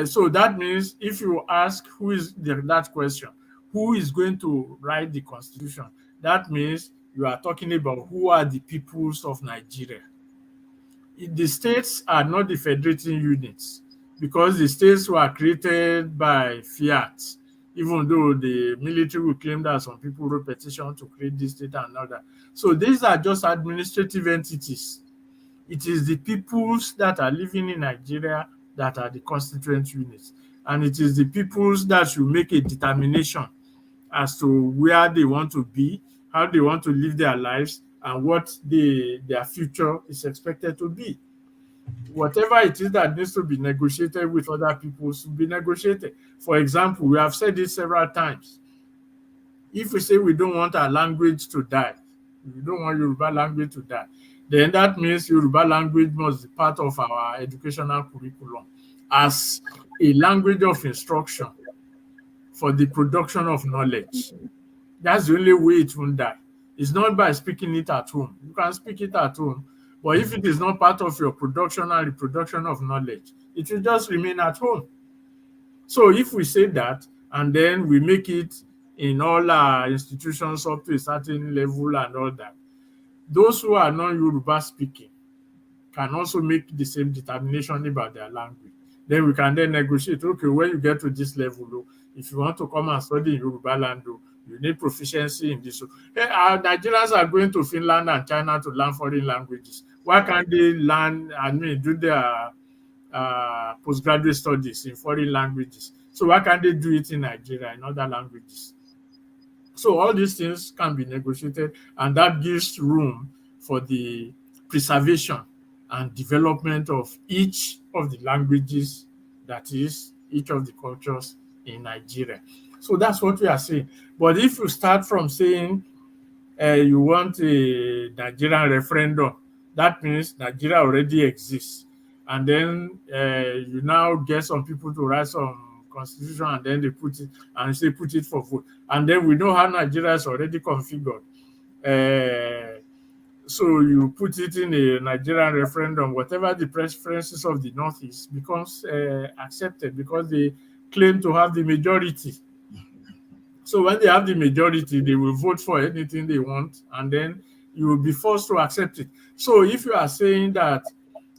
so that means if you ask that question, who is going to write the constitution? That means you are talking about who are the peoples of Nigeria. The states are not the federating units because the states were created by fiat, even though the military will claim that some people wrote petition to create this state and all that. So these are just administrative entities. It is the peoples that are living in Nigeria that are the constituent units. And it is the peoples that should make a determination as to where they want to be, how they want to live their lives, and what their future is expected to be. Whatever it is that needs to be negotiated with other people should be negotiated. For example, we have said this several times. If we say we don't want our language to die, we don't want Yoruba language to die, then that means Yoruba language must be part of our educational curriculum as a language of instruction for the production of knowledge. That's the only way it won't die. It's not by speaking it at home. You can speak it at home, but if it is not part of your production and reproduction of knowledge, it will just remain at home. So if we say that, and then we make it in all our institutions up to a certain level and all that, those who are non-Yoruba speaking can also make the same determination about their language. Then we can then negotiate, okay, when you get to this level, if you want to come and study in Yoruba land, you need proficiency in this. Our Nigerians are going to Finland and China to learn foreign languages. Why can't they do their postgraduate studies in foreign languages? So why can't they do it in Nigeria in other languages? So all these things can be negotiated, and that gives room for the preservation and development of each of the languages, that is, each of the cultures in Nigeria. So that's what we are saying. But if you start from saying you want a Nigerian referendum, that means Nigeria already exists. And then you now get some people to write some constitution, and then they put it for vote. And then we know how Nigeria is already configured. So you put it in a Nigerian referendum, whatever the preferences of the Northeast becomes accepted because they claim to have the majority. So when they have the majority, they will vote for anything they want, and then you will be forced to accept it. So if you are saying that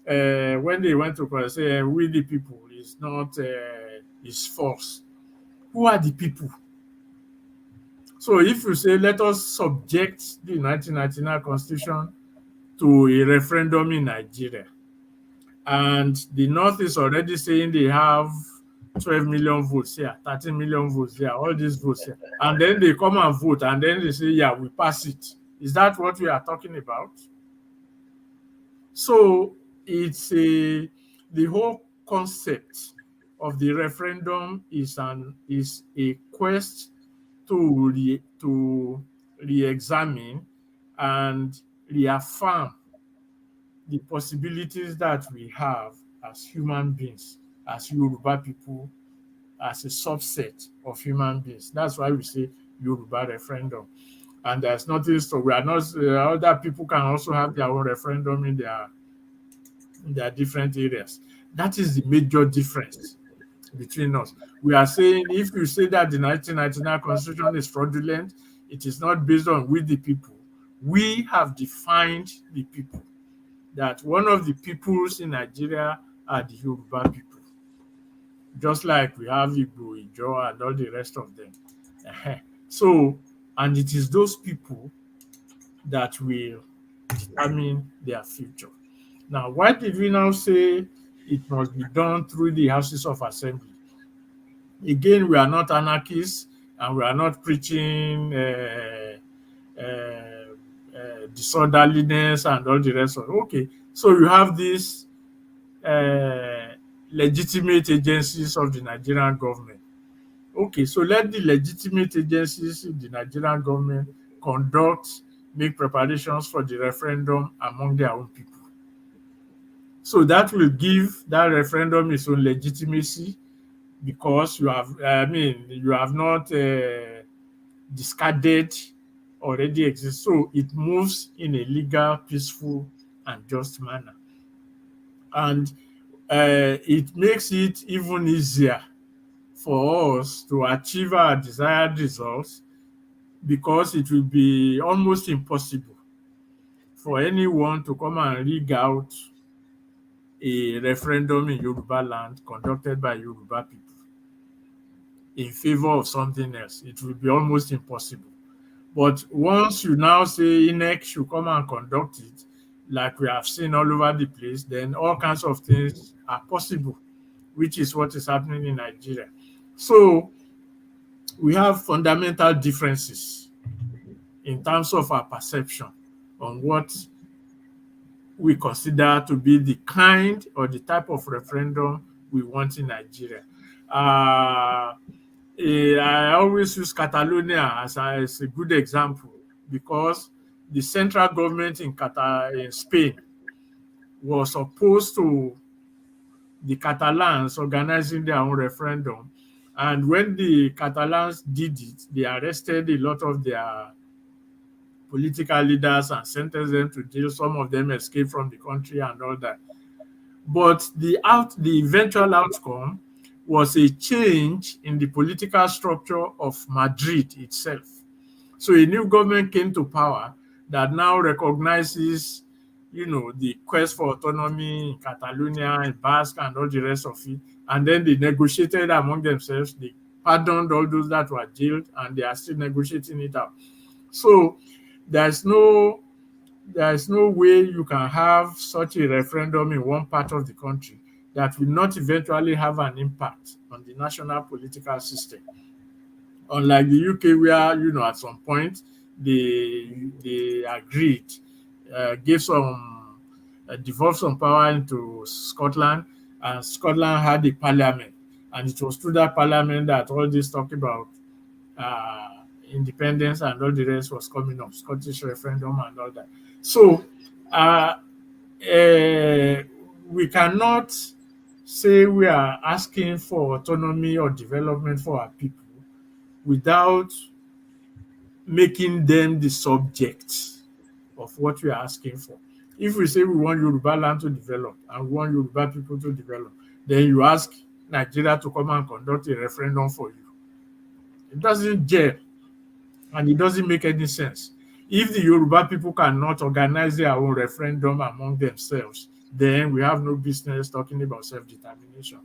when they went to say we the people is not is false, who are the people? So if you say let us subject the 1999 Constitution to a referendum in Nigeria, and the North is already saying they have 12 million votes here, 13 million votes here, all these votes here, and then they come and vote, and then they say, yeah, we pass it. Is that what we are talking about? So it's the whole concept of the referendum is a quest to re-examine and reaffirm the possibilities that we have as human beings, as Yoruba people, as a subset of human beings. That's why we say Yoruba referendum. And there's nothing, so we are not, other people can also have their own referendum in their different areas. That is the major difference between us. We are saying if you say that the 1999 constitution is fraudulent, it is not based on we the people. We have defined the people, that one of the peoples in Nigeria are the Yoruba people, just like we have Igbo, Ijo, and all the rest of them. So, and it is those people that will determine their future. Now, why did we now say it must be done through the houses of assembly? Again, we are not anarchists, and we are not preaching disorderliness and all the rest of it. Okay, so you have these legitimate agencies of the Nigerian government. Okay, so let the legitimate agencies in the Nigerian government make preparations for the referendum among their own people. So that will give that referendum its own legitimacy, because you have not discarded already exists. So it moves in a legal, peaceful, and just manner. And it makes it even easier for us to achieve our desired results, because it will be almost impossible for anyone to come and rig out a referendum in Yoruba land conducted by Yoruba people in favor of something else. It will be almost impossible. But once you now say INEC should come and conduct it, like we have seen all over the place, then all kinds of things are possible, which is what is happening in Nigeria. So we have fundamental differences in terms of our perception on what we consider to be the kind or the type of referendum we want in Nigeria. I always use Catalonia as a good example, because the central government in Spain was opposed to the Catalans organizing their own referendum. And when the Catalans did it, they arrested a lot of their political leaders and sentenced them to jail. Some of them escaped from the country and all that. But the eventual outcome was a change in the political structure of Madrid itself. So a new government came to power that now recognizes, the quest for autonomy in Catalonia, in Basque, and all the rest of it. And then they negotiated among themselves. They pardoned all those that were jailed, and they are still negotiating it out. So there's no way you can have such a referendum in one part of the country that will not eventually have an impact on the national political system. Unlike the UK, where, at some point they agreed, devolved some power into Scotland, and Scotland had a parliament, and it was through that parliament that all this talk about independence and all the rest was coming up, Scottish referendum and all that. So we cannot say we are asking for autonomy or development for our people without making them the subject of what we are asking for. If we say we want Yoruba land to develop and we want Yoruba people to develop, then you ask Nigeria to come and conduct a referendum for you. It doesn't gel, and it doesn't make any sense. If the Yoruba people cannot organize their own referendum among themselves, then we have no business talking about self-determination.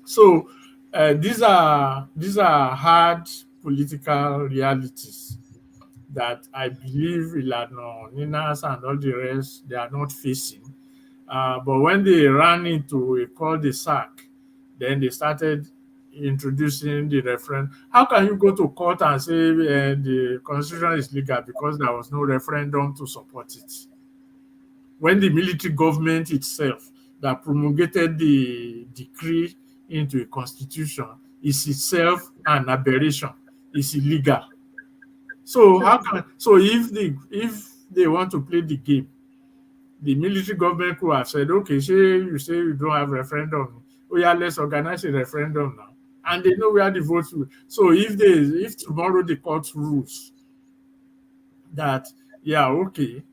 So these are hard political realities that I believe Ilana, Ninas, and all the rest, they are not facing. But when they ran into a cul-de-sac, then they started introducing the referendum. How can you go to court and say the constitution is legal because there was no referendum to support it, when the military government itself that promulgated the decree into a constitution is itself an aberration, is illegal? So how can if they want to play the game, the military government could have said, okay, say you don't have referendum. Oh yeah, let's organize a referendum now. And they know where the votes will. So if tomorrow the court rules that yeah, okay,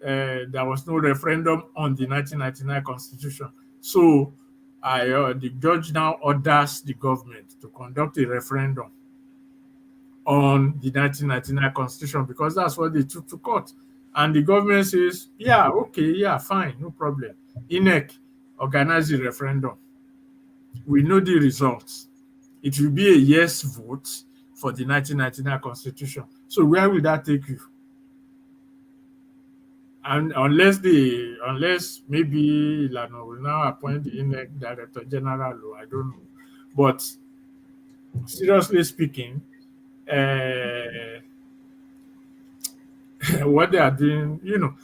there was no referendum on the 1999 constitution. So the judge now orders the government to conduct a referendum on the 1999 constitution because that's what they took to court. And the government says, yeah, okay, yeah, fine, no problem. INEC organize the referendum. We know the results. It will be a yes vote for the 1999 constitution. So where will that take you? And unless maybe Ilana will now appoint the INEC Director General, or I don't know. But seriously speaking, what they are doing,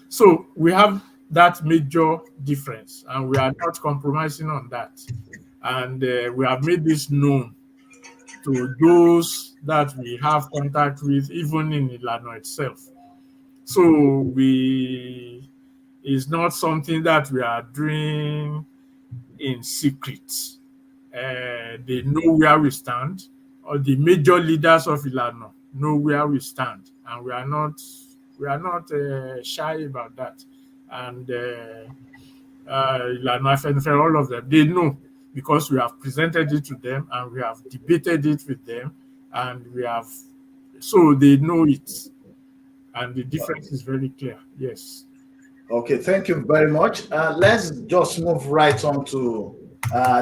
so we have that major difference, and we are not compromising on that. And we have made this known to those that we have contact with, even in Ilana itself. So it's not something that we are doing in secret. They know where we stand, or the major leaders of Ilana know where we stand, and we are not shy about that. And Ilana FNFL, all of them, they know because we have presented it to them and we have debated it with them, and so they know it. And the difference is very clear. Yes. Okay, thank you very much. Let's just move right on to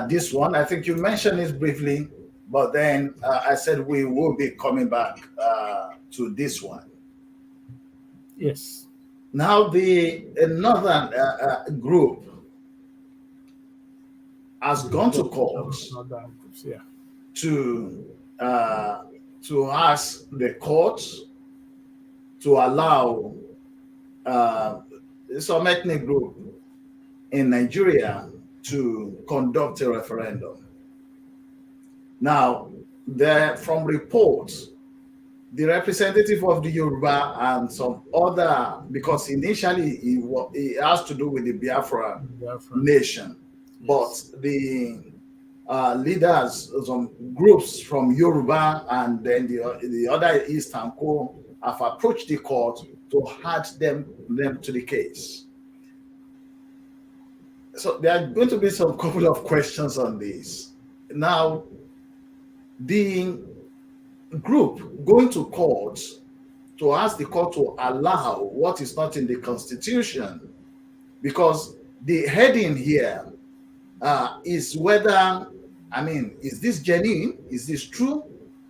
this one. I think you mentioned it briefly, but then I said we will be coming back to this one. Yes. Now, the northern group has gone to court to ask the court to allow some ethnic group in Nigeria to conduct a referendum. Now, from reports, the representative of the Yoruba and some other, because initially it has to do with the Biafra nation, but the leaders, some groups from Yoruba and then the other Eastern Co have approached the court to add them to the case. So there are going to be some couple of questions on this. Now, the group going to court to ask the court to allow what is not in the constitution, because the heading here is whether, is this genuine, is this true,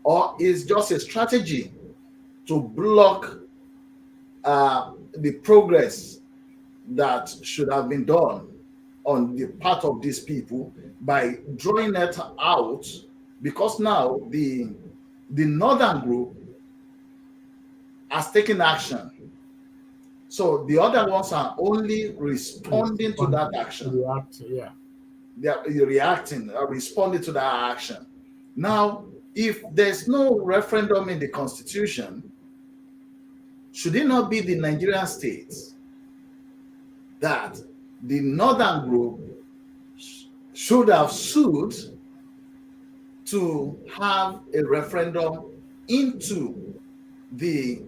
or is just a strategy to block the progress that should have been done on the part of these people by drawing it out, because now the northern group has taken action. So the other ones are only responding to that action. They are reacting, responding to that action. Now, if there's no referendum in the constitution, should it not be the Nigerian states that the northern group should have sued to have a referendum into the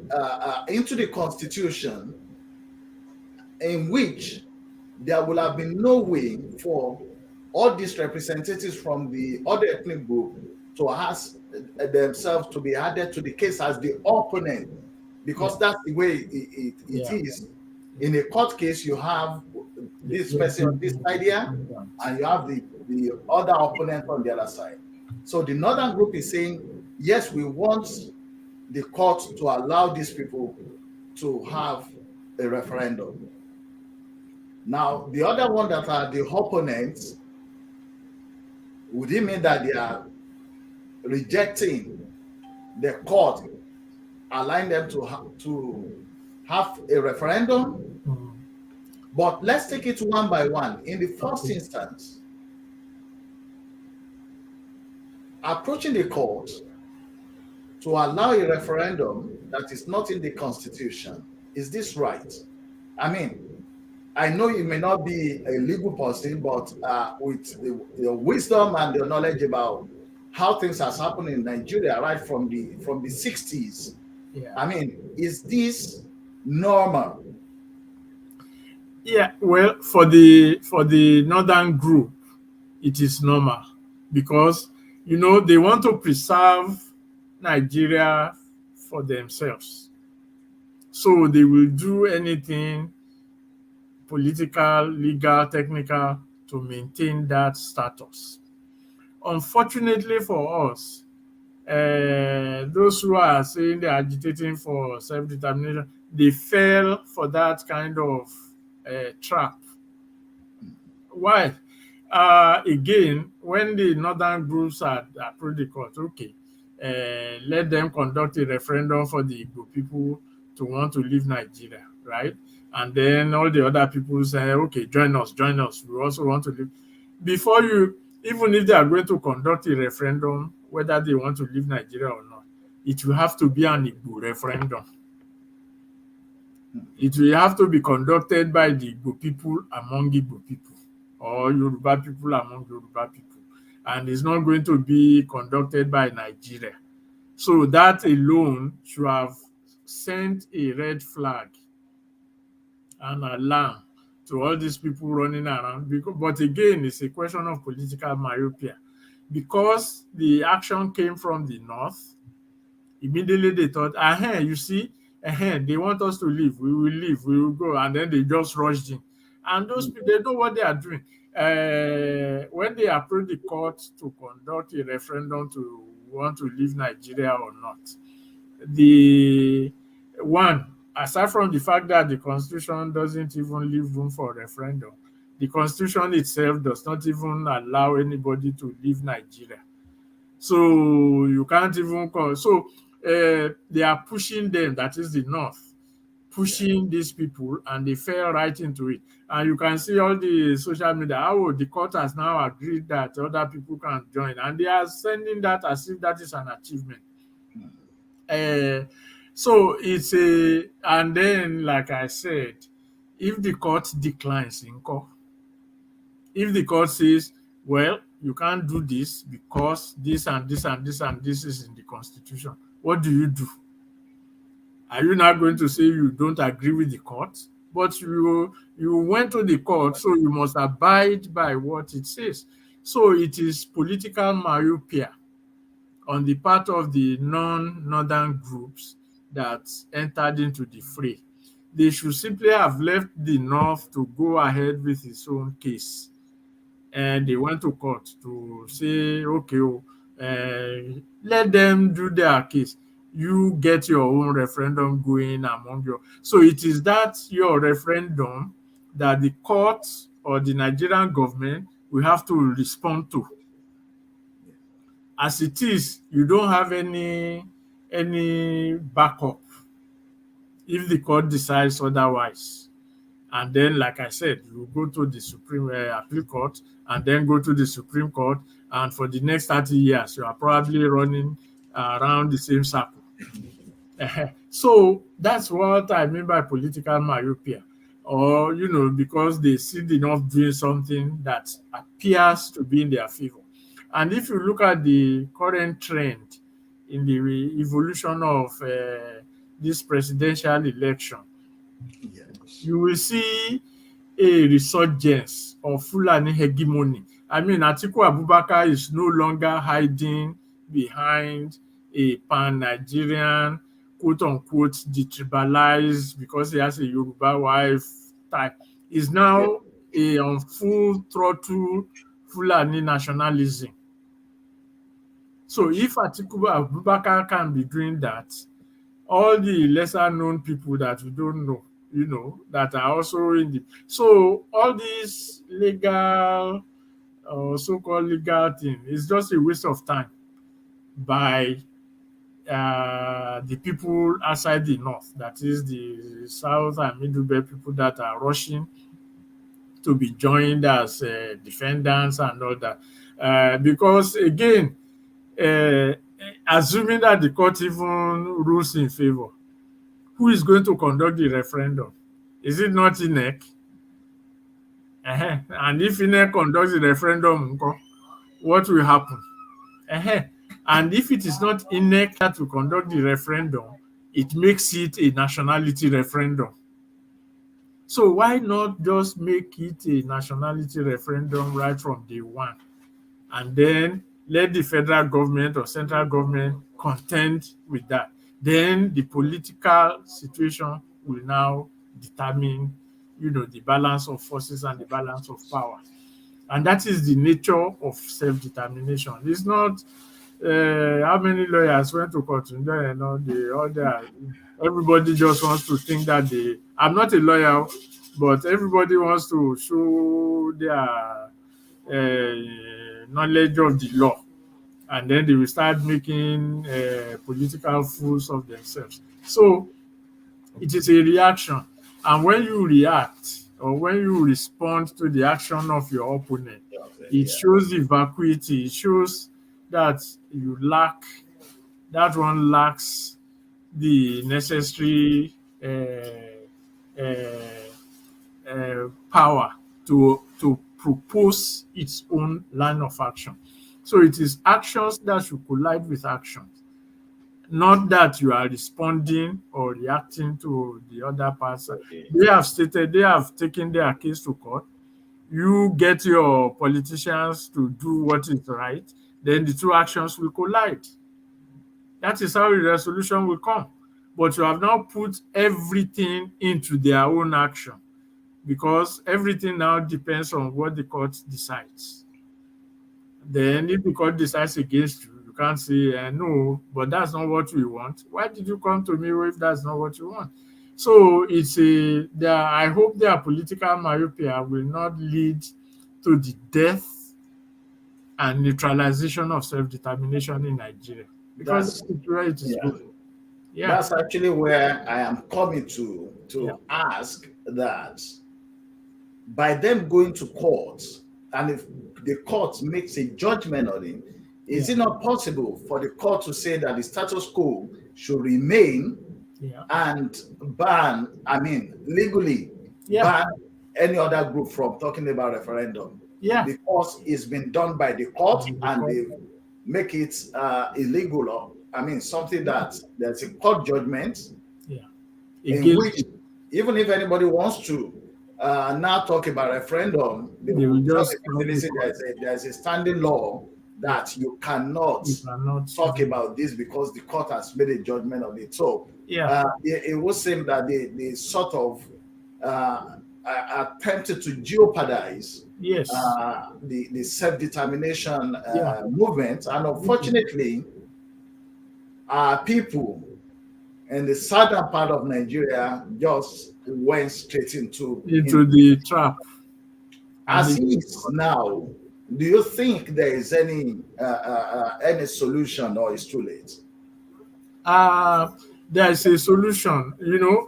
constitution, in which there will have been no way for all these representatives from the other ethnic group to ask themselves to be added to the case as the opponent, because that's the way it is. In a court case, you have this person on this side here, and you have the other opponent on the other side. So the northern group is saying, yes, we want the court to allow these people to have a referendum. Now, the other one that are the opponents, would it mean that they are rejecting the court allowing them to have a referendum? But let's take it one by one. In the first instance, approaching the court to to allow a referendum that is not in the constitution. Is this right? I mean, I know you may not be a legal person, but with your wisdom and your knowledge about how things has happened in Nigeria right from the 60s, Yeah. I mean, is this normal? Yeah, well, for the northern group, it is normal because they want to preserve Nigeria for themselves. So they will do anything political, legal, technical to maintain that status. Unfortunately for us, those who are saying they're agitating for self-determination, they fell for that kind of trap. Why? Again, when the northern groups had approved the court, okay, let them conduct a referendum for the Igbo people to want to leave Nigeria, right? And then all the other people say, okay, join us. We also want to leave. Before even if they are going to conduct a referendum, whether they want to leave Nigeria or not, it will have to be an Igbo referendum. It will have to be conducted by the Igbo people among Igbo people, or Yoruba people among Yoruba people. And it's not going to be conducted by Nigeria. So that alone should have sent a red flag, an alarm to all these people running around. But again, it's a question of political myopia. Because the action came from the north, immediately they thought, you see, they want us to leave. We will leave. We will go. And then they just rushed in. And those people, they know what they are doing. When they approached the court to conduct a referendum to want to leave Nigeria or not, the one, aside from the fact that the Constitution doesn't even leave room for referendum, the Constitution itself does not even allow anybody to leave Nigeria. So you can't even call. So they are pushing them, that is the North, pushing these people, and they fell right into it. And you can see all the social media, the court has now agreed that other people can join. And they are sending that as if that is an achievement. So it's and then, like I said, if the court declines in court, if the court says, well, you can't do this because this and this and this and this is in the Constitution, what do you do? Are you not going to say you don't agree with the court? But you went to the court, so you must abide by what it says. So it is political myopia on the part of the non-northern groups that entered into the fray. They should simply have left the North to go ahead with its own case. And they went to court to say, okay, let them do their case. You get your own referendum going among your. So it is that your referendum that the court or the Nigerian government will have to respond to. As it is, you don't have any backup if the court decides otherwise. And then, like I said, you go to the Supreme Appeal Court and then go to the Supreme Court. And for the next 30 years, you are probably running around the same circle. So that's what I mean by political myopia. Or, because they see the North doing something that appears to be in their favor. And if you look at the current trend in the evolution of this presidential election, you will see a resurgence of Fulani hegemony. I mean, Atiku Abubakar is no longer hiding behind a pan-Nigerian, quote-unquote, detribalized, because he has a Yoruba wife type. He's now on full throttle Fulani nationalism. So if Atiku Abubakar can be doing that, all the lesser known people that we don't know, that are also in the. So all these legal or so-called legal thing is just a waste of time by the people outside the North, that is the South and Middle Belt people that are rushing to be joined as defendants and all that. Because again, assuming that the court even rules in favor, who is going to conduct the referendum? Is it not INEC? And if INEC conducts the referendum, what will happen? And if it is not INEC that will conduct the referendum, it makes it a nationality referendum. So why not just make it a nationality referendum right from day one? And then let the federal government or central government contend with that. Then the political situation will now determine, the balance of forces and the balance of power. And that is the nature of self-determination. It's not how many lawyers went to court and everybody just wants to think that I'm not a lawyer, but everybody wants to show their knowledge of the law, and then they will start making political fools of themselves. So it is a reaction, and when you react or when you respond to the action of your opponent, it shows the vacuity. It shows that that one lacks the necessary power to propose its own line of action. So it is actions that should collide with actions, not that you are responding or reacting to the other person. They have taken their case to court. You get your politicians to do what is right, then the two actions will collide. That is how a resolution will come. But you have now put everything into their own action, because everything now depends on what the court decides. Then if the court decides against you, you can't say, no, but that's not what we want. Why did you come to me if that's not what you want? So I hope their political myopia will not lead to the death and neutralization of self-determination in Nigeria. Because it is good. Yeah. That's actually where I am coming to ask that by them going to court, and if the court makes a judgment on it, is it not possible for the court to say that the status quo should remain and legally ban any other group from talking about referendum? Because it's been done by the court and they make it illegal, or something that there's a court judgment in which even if anybody wants to now talk about referendum, they will just say there's a standing law that you cannot talk about this because the court has made a judgment on it. So it would seem that they sort of attempted to jeopardize the self-determination movement, and unfortunately people in the southern part of Nigeria just went straight into the trap. As it is now, do you think there is any solution, or it's too late? There is a solution,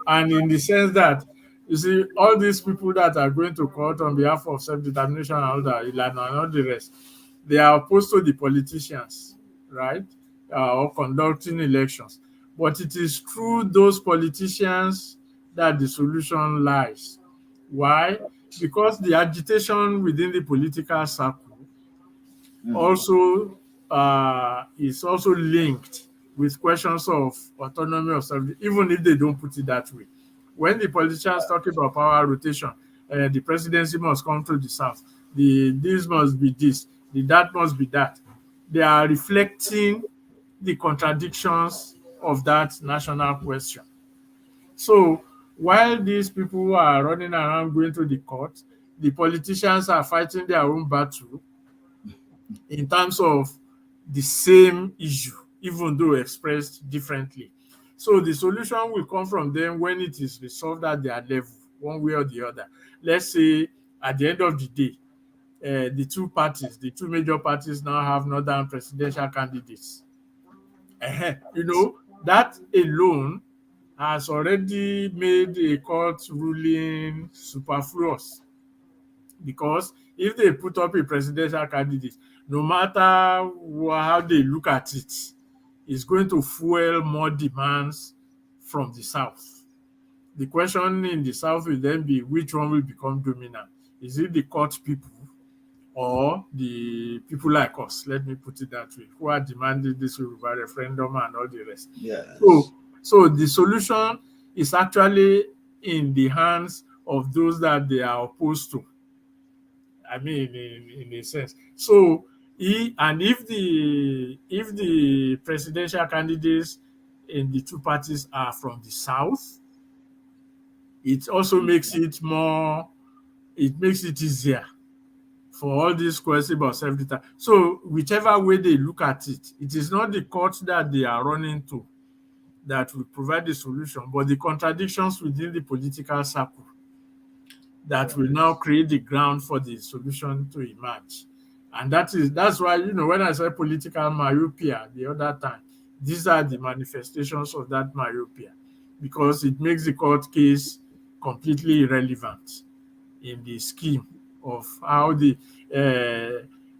and in the sense that, you see, all these people that are going to court on behalf of self-determination and all that, and all the rest, they are opposed to the politicians, right? Or conducting elections. But it is through those politicians that the solution lies. Why? Because the agitation within the political circle also is also linked with questions of autonomy of self, even if they don't put it that way. When the politicians talk about power rotation, the presidency must come to the south, this must be this, that must be that. They are reflecting the contradictions of that national question. So while these people are running around going to the court, the politicians are fighting their own battle in terms of the same issue, even though expressed differently. So the solution will come from them when it is resolved at their level, one way or the other. Let's say at the end of the day, the two major parties now have northern presidential candidates. That alone has already made a court ruling superfluous, because if they put up a presidential candidate, no matter how they look at it, is going to fuel more demands from the South. The question in the South will then be which one will become dominant. Is it the court people or the people like us, let me put it that way, who are demanding this Yoruba referendum and all the rest? Yes. So the solution is actually in the hands of those that they are opposed to. I mean, in a sense. So if the presidential candidates in the two parties are from the South, it also makes it easier for all these questions about self-determination. So whichever way they look at it, it is not the court that they are running to that will provide the solution, but the contradictions within the political circle that will now create the ground for the solution to emerge. And that's why, when I say political myopia the other time, these are the manifestations of that myopia, because it makes the court case completely irrelevant in the scheme of how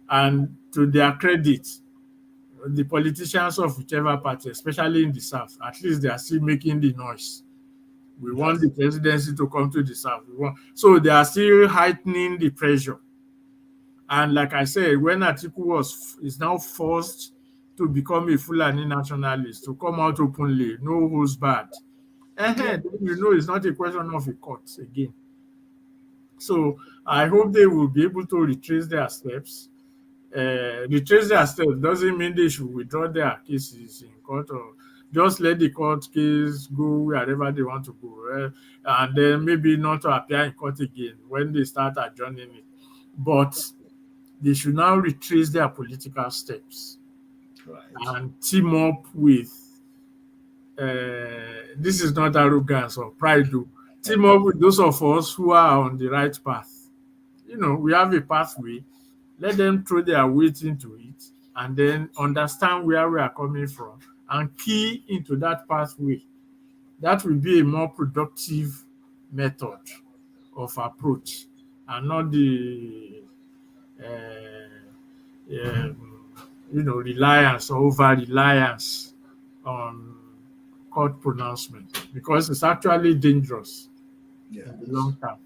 and to their credit, the politicians of whichever party, especially in the South, at least they are still making the noise. We want the presidency to come to the South. So they are still heightening the pressure. And like I said, when Atiku is now forced to become a Fulani nationalist, to come out openly, no who's bad, then it's not a question of a court again. So I hope they will be able to retrace their steps. Retrace their steps doesn't mean they should withdraw their cases in court, or just let the court case go wherever they want to go, and then maybe not to appear in court again when they start adjourning it. But they should now retrace their political steps, and team up with, this is not arrogance or pride, though. Team up with those of us who are on the right path. We have a pathway. Let them throw their weight into it and then understand where we are coming from and key into that pathway. That will be a more productive method of approach, and not the reliance or over-reliance on court pronouncement, because it's actually dangerous in the long term.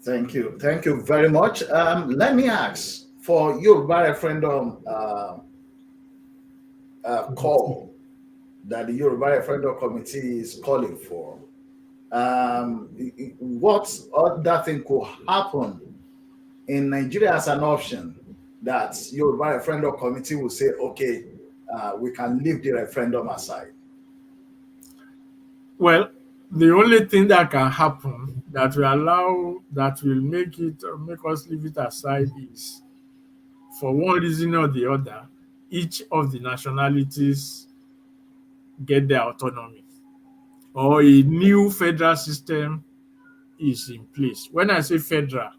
Thank you very much. Let me ask, for Yoruba referendum call that the Yoruba referendum committee is calling for, what other thing could happen in Nigeria as an option that Yoruba referendum committee will say, okay, we can leave the referendum aside? Well, the only thing that can happen that will make us leave it aside is, for one reason or the other, each of the nationalities get their autonomy, or a new federal system is in place. When I say federal,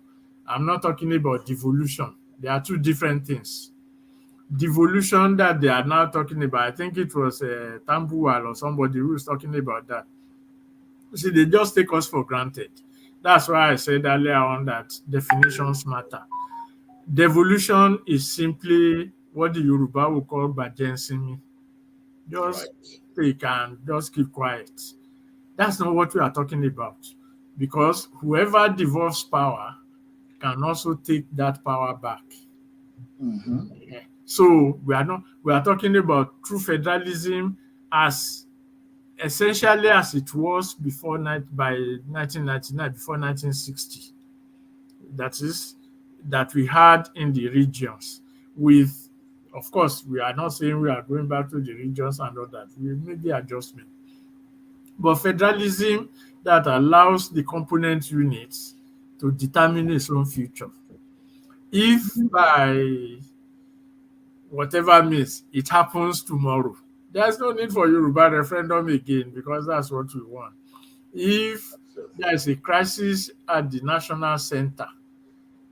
I'm not talking about devolution. There are two different things. Devolution that they are now talking about, I think it was Tambuwal or somebody who was talking about that. See, they just take us for granted. That's why I said earlier on that definitions matter. Devolution is simply what the Yoruba will call bajensimi. Just take and just keep quiet. That's not what we are talking about, because whoever devolves power can also take that power back. So we are talking about true federalism as essentially as it was by 1999, before 1960. That is, that we had in the regions. With, of course, we are not saying we are going back to the regions and all that. We made the adjustment. But federalism that allows the component units to determine its own future. If by whatever means it happens tomorrow, there's no need for Yoruba referendum again, because that's what we want. If there is a crisis at the national center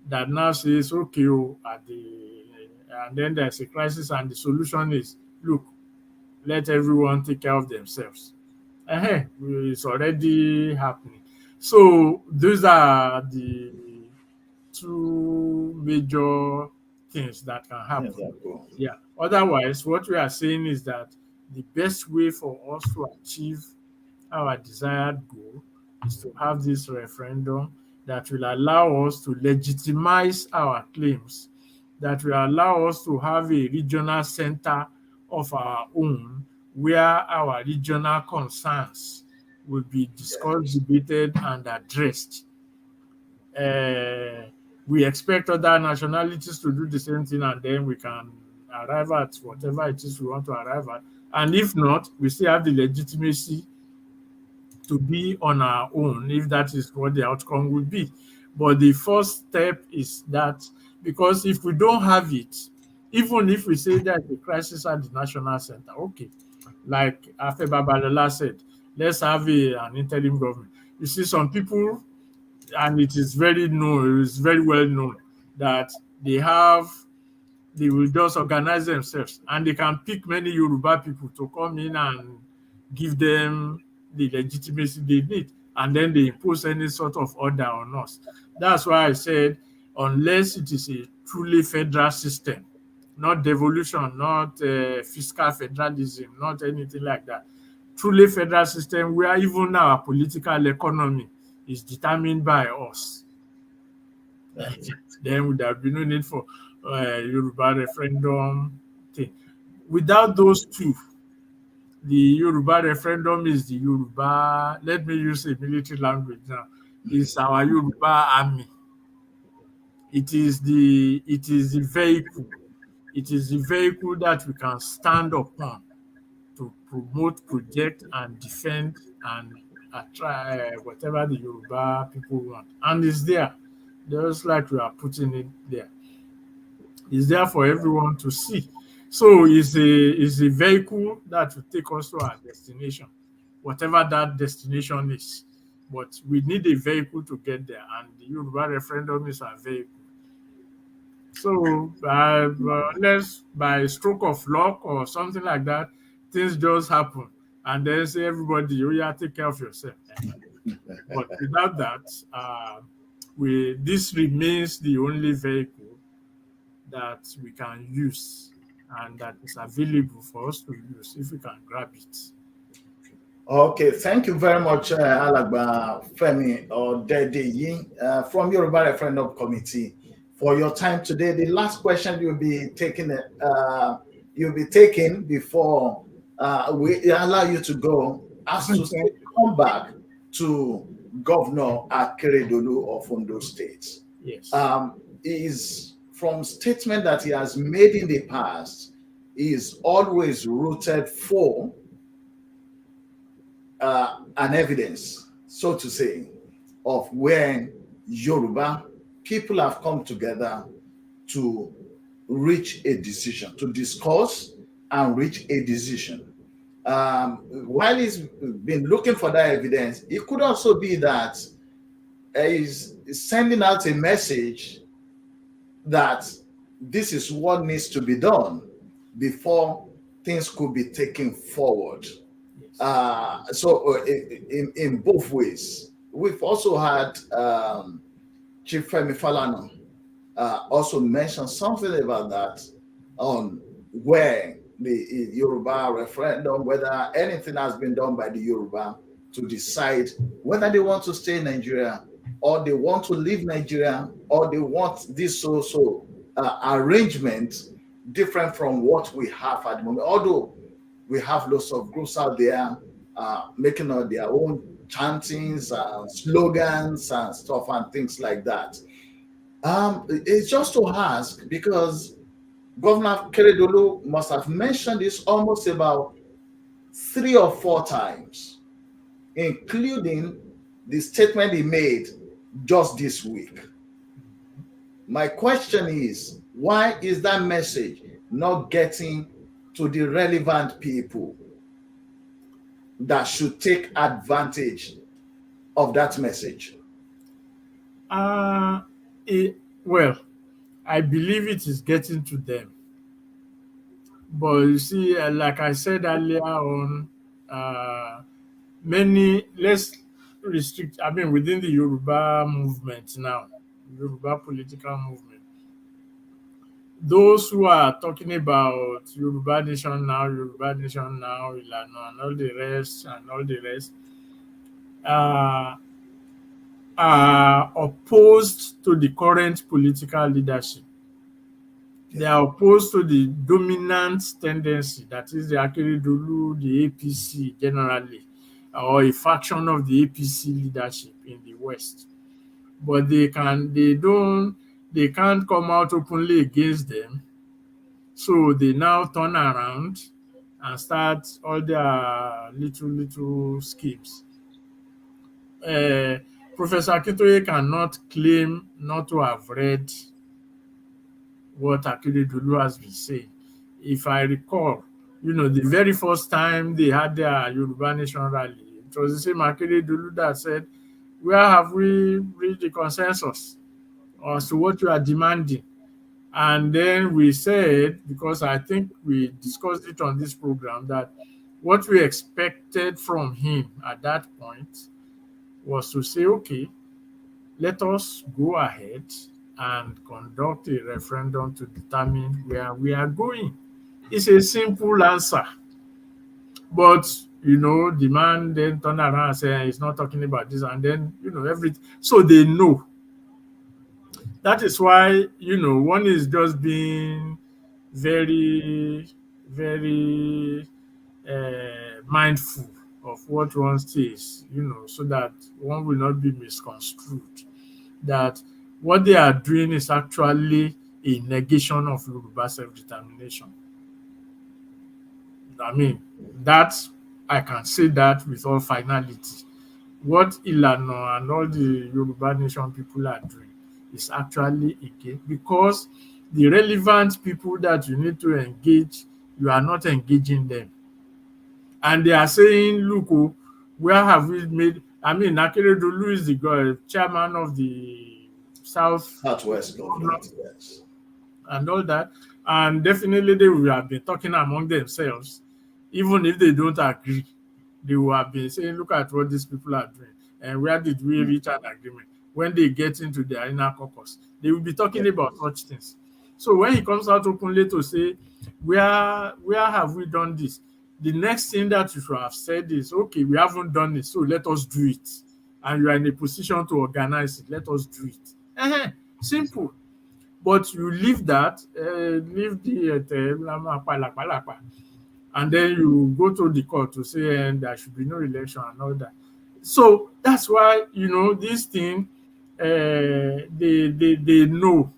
that now says, okay, and then there's a crisis and the solution is, look, let everyone take care of themselves. It's already happening. So those are the two major things that can happen. Yes, cool. Yeah. Otherwise, what we are saying is that the best way for us to achieve our desired goal is to have this referendum that will allow us to legitimize our claims, that will allow us to have a regional center of our own where our regional concerns will be discussed, Yes. debated, and addressed. We expect other nationalities to do the same thing, and then we can arrive at whatever it is we want to arrive at. And if not, we still have the legitimacy to be on our own if that is what the outcome will be. But the first step is that, because if we don't have it, even if we say that the crisis at the national center, okay, like Afe Babalola said, let's have an interim government. You see, some people, and it is very known, it is very well known that they will just organize themselves and they can pick many Yoruba people to come in and give them the legitimacy they need, and then they impose any sort of order on us. That's why I said, unless it is a truly federal system, not devolution, not fiscal federalism, not anything like that, truly federal system where even our political economy is determined by us, then would have been no need for Yoruba referendum thing. Without those two, the Yoruba referendum is the Yoruba, let me use a military language now, is our Yoruba army. It is the vehicle. It is the vehicle that we can stand upon to promote, project, and defend and try whatever the Yoruba people want. And it's there. Just like we are putting it there. It's there for everyone to see. So it's a vehicle that will take us to our destination, whatever that destination is. But we need a vehicle to get there, and the Yoruba referendum is our vehicle. So, unless by stroke of luck or something like that, things just happen, and then say everybody, oh yeah, take care of yourself. But without that, this remains the only vehicle that we can use and that is available for us to use if we can grab it. Okay, thank you very much, Alagba Femi Odedeyi from Yoruba Referendum Committee for your time today. The last question you'll be taking before we allow you to go has to say, come back to Governor Akeredolu of Ondo State. Yes. Is from statement that he has made in the past, he is always rooted for an evidence, so to say, of when Yoruba people have come together to reach a decision, to discuss and reach a decision. While he's been looking for that evidence, it could also be that he's sending out a message that this is what needs to be done before things could be taken forward. So in both ways, we've also had Chief Femi Falana also mention something about that on where the Yoruba referendum, whether anything has been done by the Yoruba to decide whether they want to stay in Nigeria or they want to leave Nigeria or they want this arrangement different from what we have at the moment. Although we have lots of groups out there making out their own chantings and slogans and stuff and things like that. It's just to ask, because Governor Keredolu must have mentioned this almost about 3 or 4 times, including the statement he made just this week. My question is, why is that message not getting to the relevant people that should take advantage of that message? Well, I believe it is getting to them. But you see, like I said earlier on, let's restrict, within the Yoruba movement now, Yoruba political movement, those who are talking about Yoruba Nation now, Ilana, and all the rest, uh, are opposed to the current political leadership. They are opposed to the dominant tendency, that is the Akeredolu, the APC generally, or a faction of the APC leadership in the West. But they can't come out openly against them. So they now turn around and start all their little schemes. Uh, Professor Akintoye cannot claim not to have read what Akeredolu has been saying. If I recall, the very first time they had their Yoruba Nation rally, it was the same Akeredolu that said, "Where have we reached the consensus as to what you are demanding?" And then we said, because I think we discussed it on this program, that what we expected from him at that point was to say, okay, let us go ahead and conduct a referendum to determine where we are going. It's a simple answer. But, the man then turned around and said, he's not talking about this. And then, everything. So they know. That is why, one is just being very, very mindful of what one says, so that one will not be misconstrued. That what they are doing is actually a negation of Yoruba self-determination. I mean, that I can say that with all finality. What Ilana and all the Yoruba Nation people are doing is actually again, because the relevant people that you need to engage, you are not engaging them. And they are saying, look, where have we made? I mean, Akeredolu is the chairman of the Southwest government, yes, and all that. And definitely they will have been talking among themselves, even if they don't agree. They will have been saying, look at what these people are doing. And where did we reach an agreement? When they get into the inner caucus, they will be talking about such things. So when he comes out openly to say, where have we done this? The next thing that you should have said is, okay, we haven't done it, so let us do it. And you are in a position to organize it. Let us do it. Simple. But you leave that, leave the and then you go to the court to say and there should be no election and all that. So that's why this thing, they know.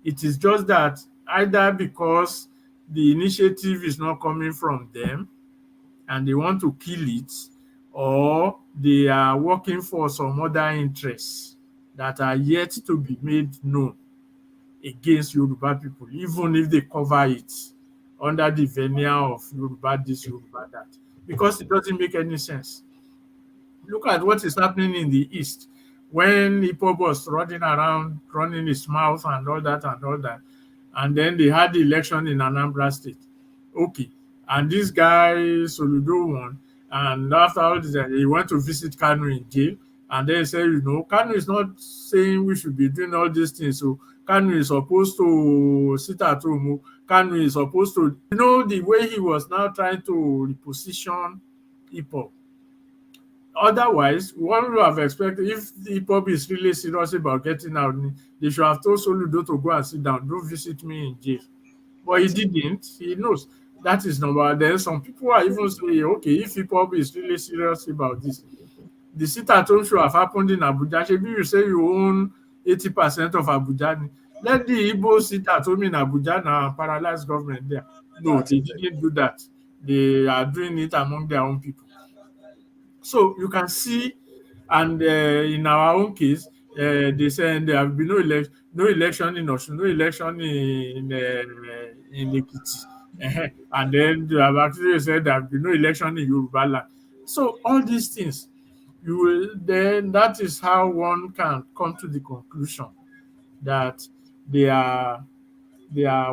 It is just that either because the initiative is not coming from them and they want to kill it, or they are working for some other interests that are yet to be made known against Yoruba people, even if they cover it under the veneer of Yoruba this, Yoruba that, because it doesn't make any sense. Look at what is happening in the East when Ipo was running around, running his mouth and all that and all that. And then they had the election in Anambra State. Okay. And this guy, Soludo, won. And after all this, he went to visit Kanu in jail. And then he said, Kanu is not saying we should be doing all these things. So Kanu is supposed to sit at home. Kanu is supposed to, the way he was now trying to reposition Ipo. Otherwise, one would have expected, if the hip-hop is really serious about getting out, they should have told Soludo to go and sit down. Don't visit me in jail. But he didn't. He knows. That is number one. Then some people are even saying, okay, if hip-hop is really serious about this, the sit-at-home should have happened in Abuja. Maybe you say you own 80% of Abuja. Let the Igbo sit at home in Abuja now and paralyze government there. No, they didn't do that. They are doing it among their own people. So you can see, and in our own case, they say there have been no election in Osun, no election in Ekiti, and then they have actually said there have been no election in Yoruba land. So all these things, then that is how one can come to the conclusion that they are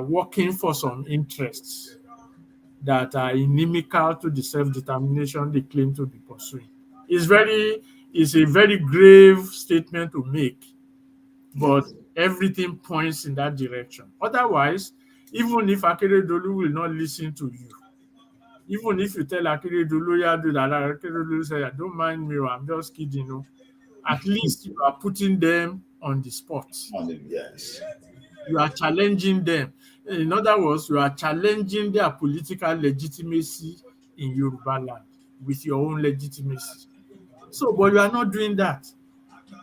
working for some interests that are inimical to the self-determination they claim to be pursuing. It's a very grave statement to make, but everything points in that direction. Otherwise, even if Akeredolu will not listen to you, even if you tell Akeredolu, yeah, do that, Akeredolu say, don't mind me, I'm just kidding, at least you are putting them on the spot. Yes. You are challenging them. In other words, you are challenging their political legitimacy in Yoruba land with your own legitimacy. So, but you are not doing that.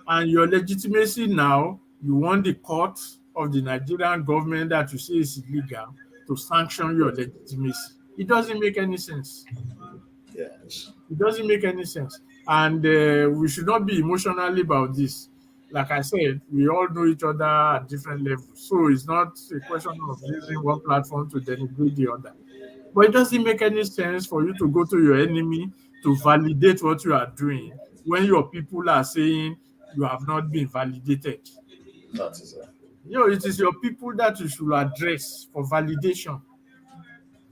And your legitimacy now, you want the court of the Nigerian government that you say is illegal to sanction your legitimacy. It doesn't make any sense. Yes. It doesn't make any sense. And we should not be emotionally about this. Like I said, we all know each other at different levels. So it's not a question of using one platform to denigrate the other. But it doesn't make any sense for you to go to your enemy to validate what you are doing when your people are saying you have not been validated. That is it. It is your people that you should address for validation.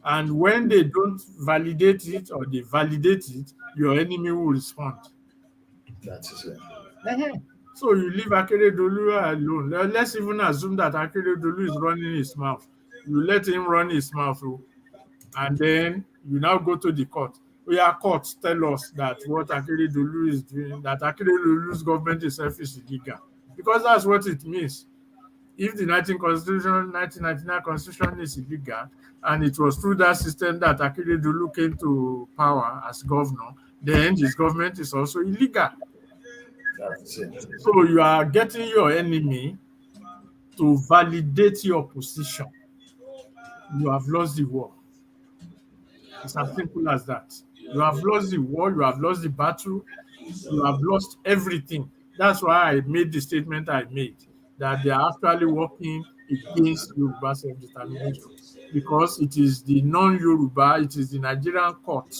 And when they don't validate it or they validate it, your enemy will respond. That is it. So you leave Akeredolu alone. Let's even assume that Akeredolu is running his mouth. You let him run his mouth, and then you now go to the court. Courts tell us that what Akeredolu is doing, that Akeredolu's government itself is illegal. Because that's what it means. If the 1999 Constitution is illegal, and it was through that system that Akeredolu came to power as governor, then his government is also illegal. That's it. So you are getting your enemy to validate your position. You have lost the war. It's as simple as that. You have lost the war, you have lost the battle, you have lost everything. That's why I made the statement I made, that they are actually working against Yoruba self-determination, because it is the non-Yoruba, it is the Nigerian court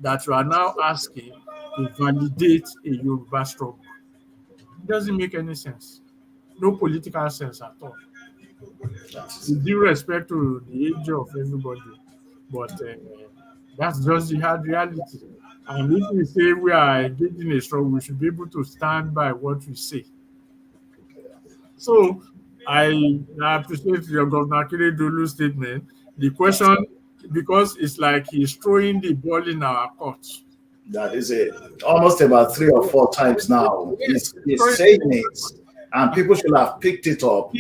that you are now asking to validate a Yoruba struggle. It doesn't make any sense. No political sense at all. With due respect to the age of everybody, but that's just the hard reality. And if we say we are engaged in a struggle, we should be able to stand by what we say. So I appreciate your Governor Akeredolu's statement. The question, because it's like he's throwing the ball in our court. That is it. Almost about 3 or 4 times now. He's saying it, and people should have picked it up.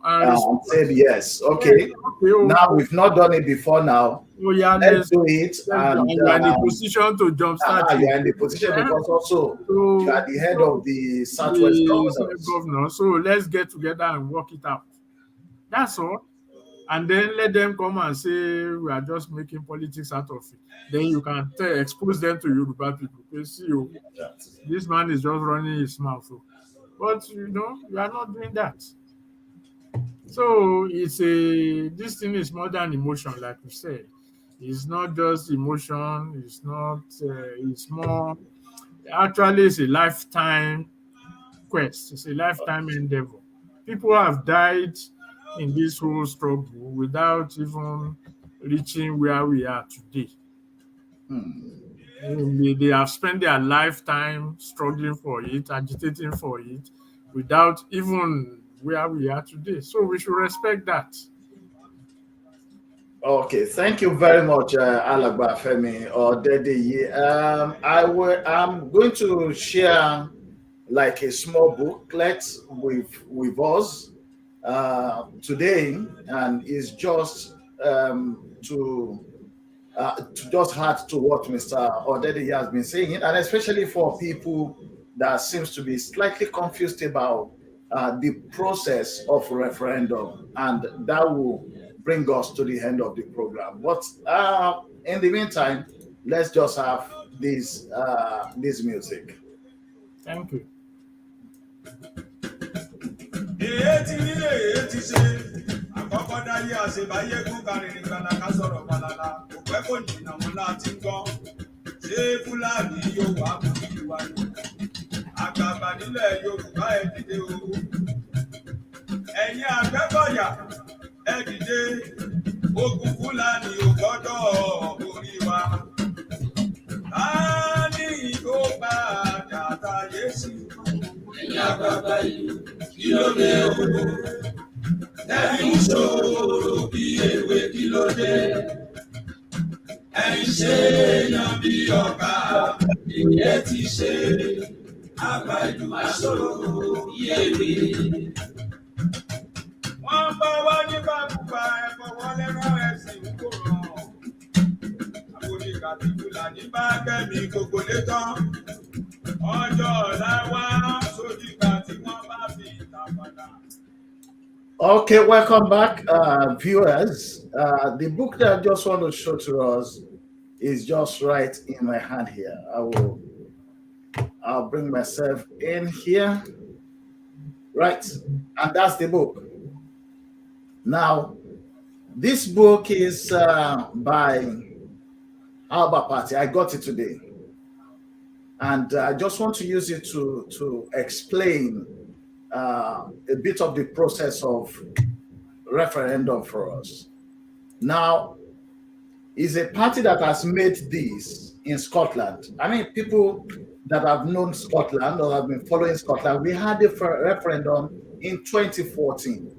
And said yes. Okay. Now we've not done it before. Now let's do it. And you are in the position to jumpstart. You are in the position because also you are the head of the Southwest governor. So let's get together and work it out. That's all. And then let them come and say we are just making politics out of it. Then you can expose them to Yoruba people. You see, this man is just running his mouth. But you are not doing that. So this thing is more than emotion, like we said. It's not just emotion. It's not. It's more. Actually, it's a lifetime quest. It's a lifetime endeavor. People have died in this whole struggle without even reaching where we are today. They have spent their lifetime struggling for it, agitating for it, without even where we are today. So we should respect that. Okay, thank you very much, Alagba, Femi, Odedeyi. I'm going to share like a small booklet with us today, and it's just to just add to what Mr. Odedeyi has been saying, and especially for people that seems to be slightly confused about the process of referendum, and that will bring us to the end of the program. But in the meantime, let's just have this music. Thank you. Ẹ dìde, ogun Fúlàní ò gbọ́dọ̀ borí wa. Ta ni ìgò padà táyé sí? Ẹ̀yin àgbààgbà ìlú, Okay, welcome back, viewers. The book that I just want to show to us is just right in my hand here. I'll bring myself in here. Right, and that's the book. Now, this book is by Alagba Party. I got it today, and I just want to use it to explain a bit of the process of referendum for us. Now, is a party that has made this in Scotland. I mean, people that have known Scotland or have been following Scotland, we had a referendum in 2014.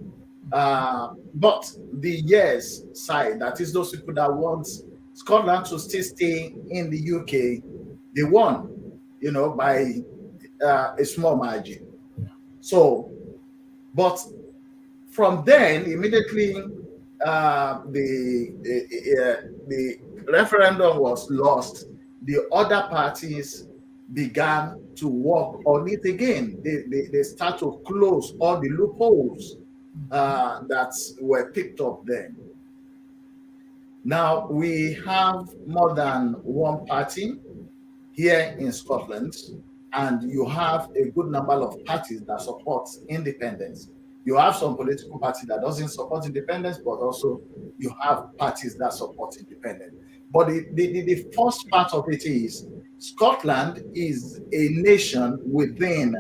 But the yes side, that is those people that want Scotland to still stay in the UK, they won, by a small margin. So, but from then, immediately, the referendum was lost. The other parties began to work on it again. They start to close all the loopholes that were picked up then. Now we have more than one party here in Scotland, and you have a good number of parties that support independence. You have some political party that doesn't support independence, but also you have parties that support independence. But the first part of it is Scotland is a nation within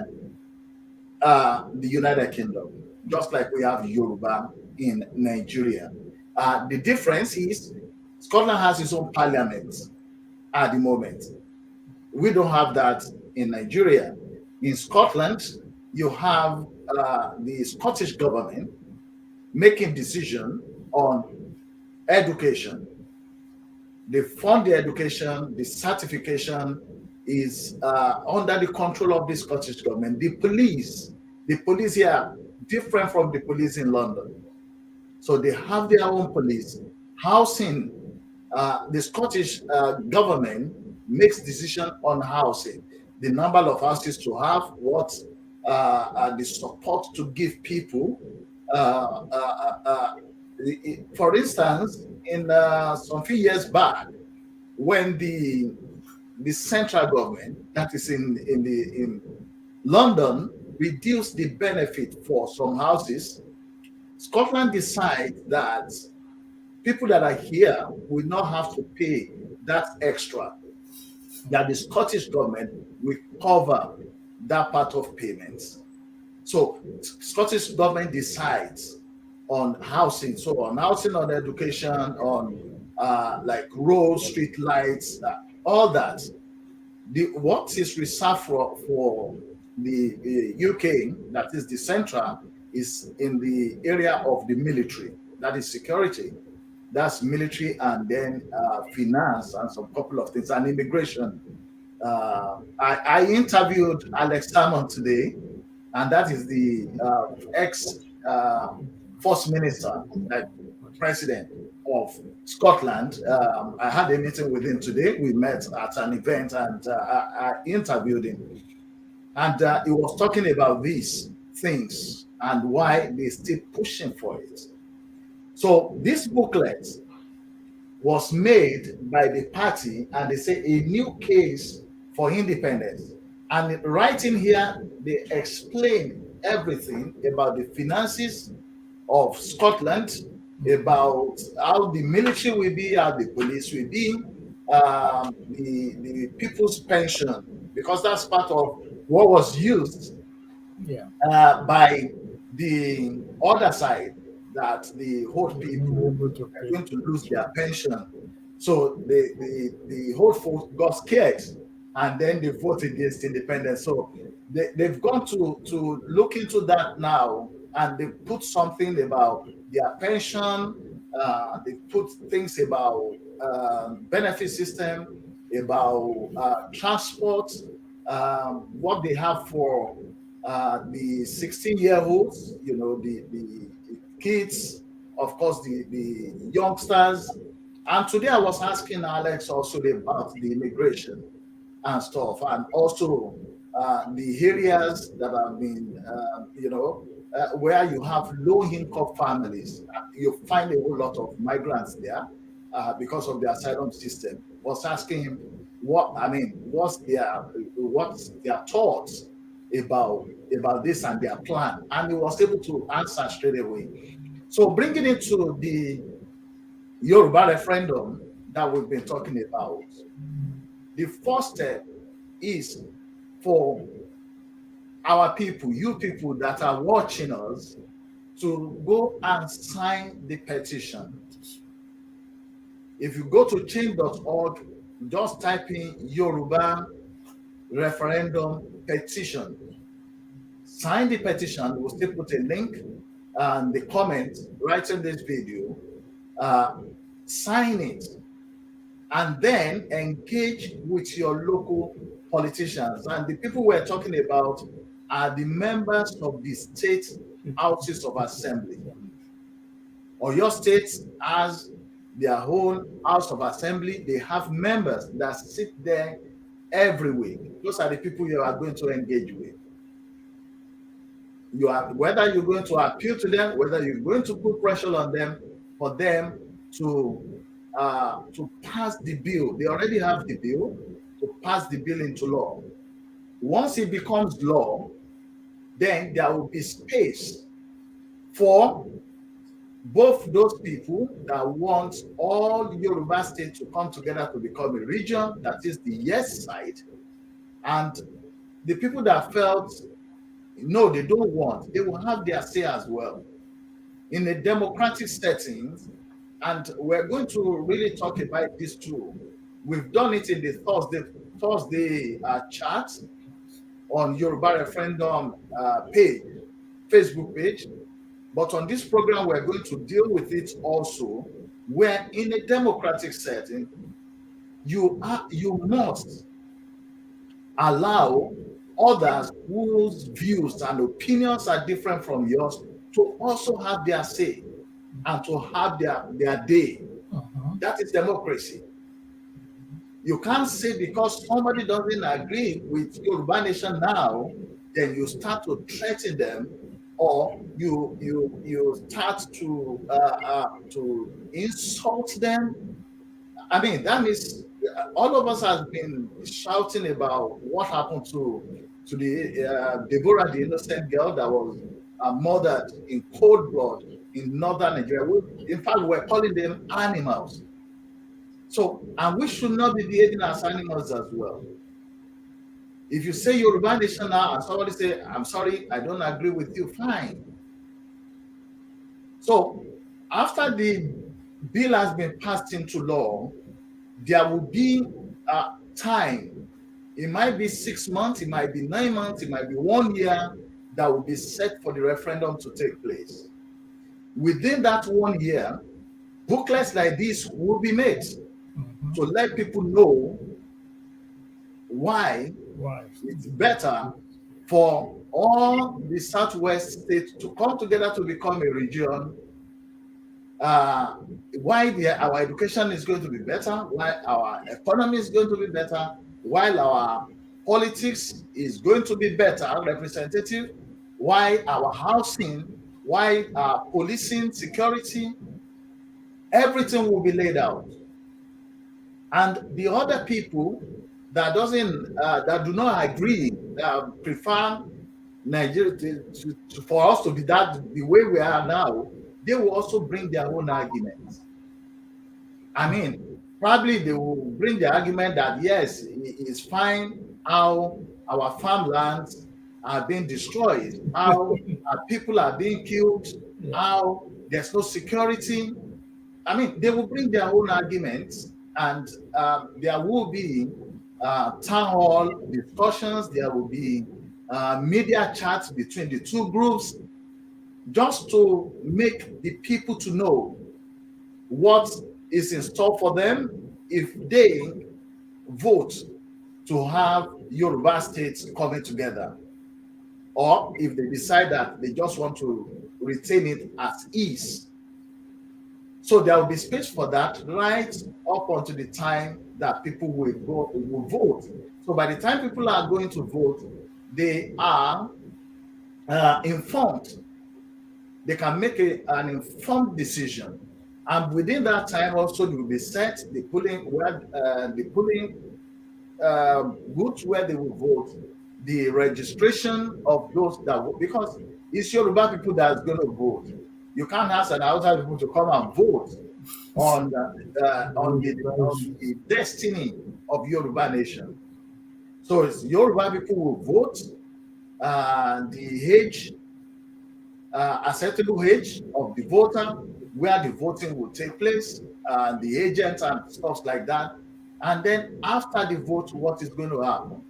the United Kingdom, just like we have Yoruba in Nigeria. The difference is Scotland has its own parliament at the moment. We don't have that in Nigeria. In Scotland, you have the Scottish government making decision on education. They fund the education, the certification is under the control of the Scottish government. The police here are different from the police in London. So they have their own police. Housing, the Scottish government makes decision on housing, the number of houses to have, what the support to give people. For instance, in some few years back, when the central government, that is in London, reduced the benefit for some houses, Scotland decides that people that are here will not have to pay that extra, that the Scottish government will cover that part of payments. So Scottish government decides on housing, so on housing, on education, on like roads, street lights, all that. What is reserved for the UK, that is the central, is in the area of the military, that is security. That's military, and then finance and some couple of things, and immigration. I interviewed Alex Salmon today, and that is the ex first minister, like president of Scotland. I had a meeting with him today. We met at an event, and I interviewed him, and he was talking about these things and why they're still pushing for it. So this booklet was made by the party, and they say a new case for independence. And right in here, they explain everything about the finances of Scotland, about how the military will be, how the police will be, the people's pension, because that's part of what was used by the other side, that the old people are going to lose their pension. So the old folks got scared, and then they voted against independence. So they've gone to look into that now, and they put something about their pension. They put things about benefit system, about transport, what they have for the 16-year-olds, the kids, of course, the youngsters. And today I was asking Alex also about the immigration and stuff, and also the areas that have been, where you have low-income families. You find a whole lot of migrants there because of the asylum system. Was asking him what's their thoughts about this and their plan, and he was able to answer straight away. So bringing it to the Yoruba referendum that we've been talking about, the first step is for our people, you people that are watching us, to go and sign the petition. If you go to change.org, just type in Yoruba referendum petition. Sign the petition. We'll still put a link and the comment right in this video. Sign it, and then engage with your local politicians. And the people we're talking about are the members of the state houses of assembly. Or your state has their own house of assembly. They have members that sit there every week. Those are the people you are going to engage with. Whether you're going to appeal to them, whether you're going to put pressure on them for them to pass the bill. They already have the bill, to pass the bill into law. Once it becomes law, then there will be space for both those people that want all Yoruba states to come together to become a region, that is the yes side, and the people that felt no, they don't want, they will have their say as well in a democratic setting. And we're going to really talk about this too. We've done it in the Thursday chat on Yoruba Referendum page, Facebook page. But on this program, we're going to deal with it also, where in a democratic setting, you must allow others whose views and opinions are different from yours to also have their say and to have their day. That is democracy. You can't say because somebody doesn't agree with Yoruba Nation now, then you start to threaten them, or you start to insult them. I mean, that means all of us have been shouting about what happened to the Deborah, the innocent girl that was murdered in cold blood in Northern Nigeria. In fact, we're calling them animals. So, and we should not be behaving as animals as well. If you say Yoruba Nation now and somebody say, I'm sorry, I don't agree with you, fine. So, after the bill has been passed into law, there will be time. It might be 6 months, it might be 9 months, it might be 1 year that will be set for the referendum to take place. Within that 1 year, booklets like this will be made to let people know why it's better for all the Southwest states to come together to become a region, why our education is going to be better, why our economy is going to be better, while our politics is going to be better, representative, why our housing, why our policing, security, everything will be laid out. And the other people that that do not agree, prefer Nigeria for us to be the way we are now, they will also bring their own arguments. I mean, probably they will bring the argument that yes, it's fine how our farmlands are being destroyed, how people are being killed, how there's no security. I mean, they will bring their own arguments, and there will be town hall discussions. There will be media chats between the two groups, just to make the people to know what is in store for them if they vote to have Yoruba states coming together, or if they decide that they just want to retain it as is. So there will be space for that right up until the time that people will vote. So by the time people are going to vote, they are informed. They can make an informed decision, and within that time also they will be set the polling booths where they will vote, the registration of those that vote, because it's Yoruba people that's going to vote. You can't ask an outside people to come and vote on the destiny of Yoruba nation. So it's Yoruba people will vote. The age, acceptable age of the voter, where the voting will take place, the agents and stuff like that. And then after the vote, what is going to happen?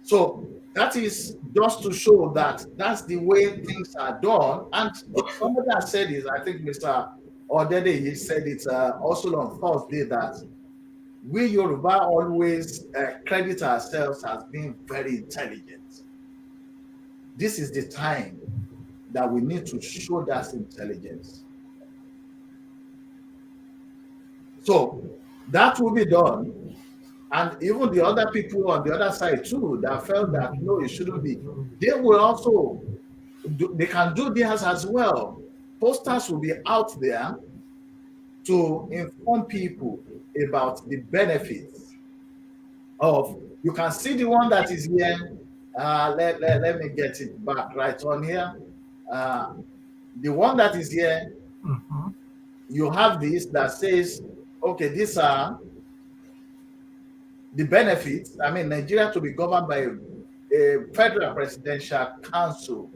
So that is just to show that that's the way things are done. And somebody has said this, I think Mr. Odedeyi said it also on Thursday, that we Yoruba always credit ourselves as being very intelligent. This is the time that we need to show that intelligence. So that will be done. And even the other people on the other side too, that felt that no, it shouldn't be, they will also they can do theirs as well. Posters will be out there to inform people about the benefits of, you can see the one that is here. Let me get it back right on here. The one that is here, you have this that says, okay, these are the benefits. I mean, Nigeria to be governed by a federal presidential council.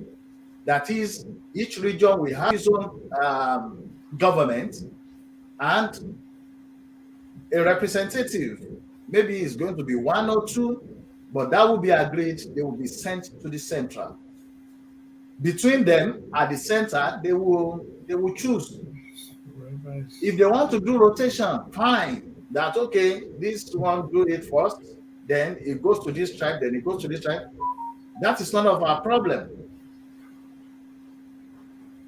That is, each region will have its own government and a representative. Maybe it's going to be one or two, but that will be agreed. They will be sent to the central. Between them at the center, they will choose. If they want to do rotation, fine. That okay, this one do it first, then it goes to this tribe, then it goes to this tribe. That is none of our problem.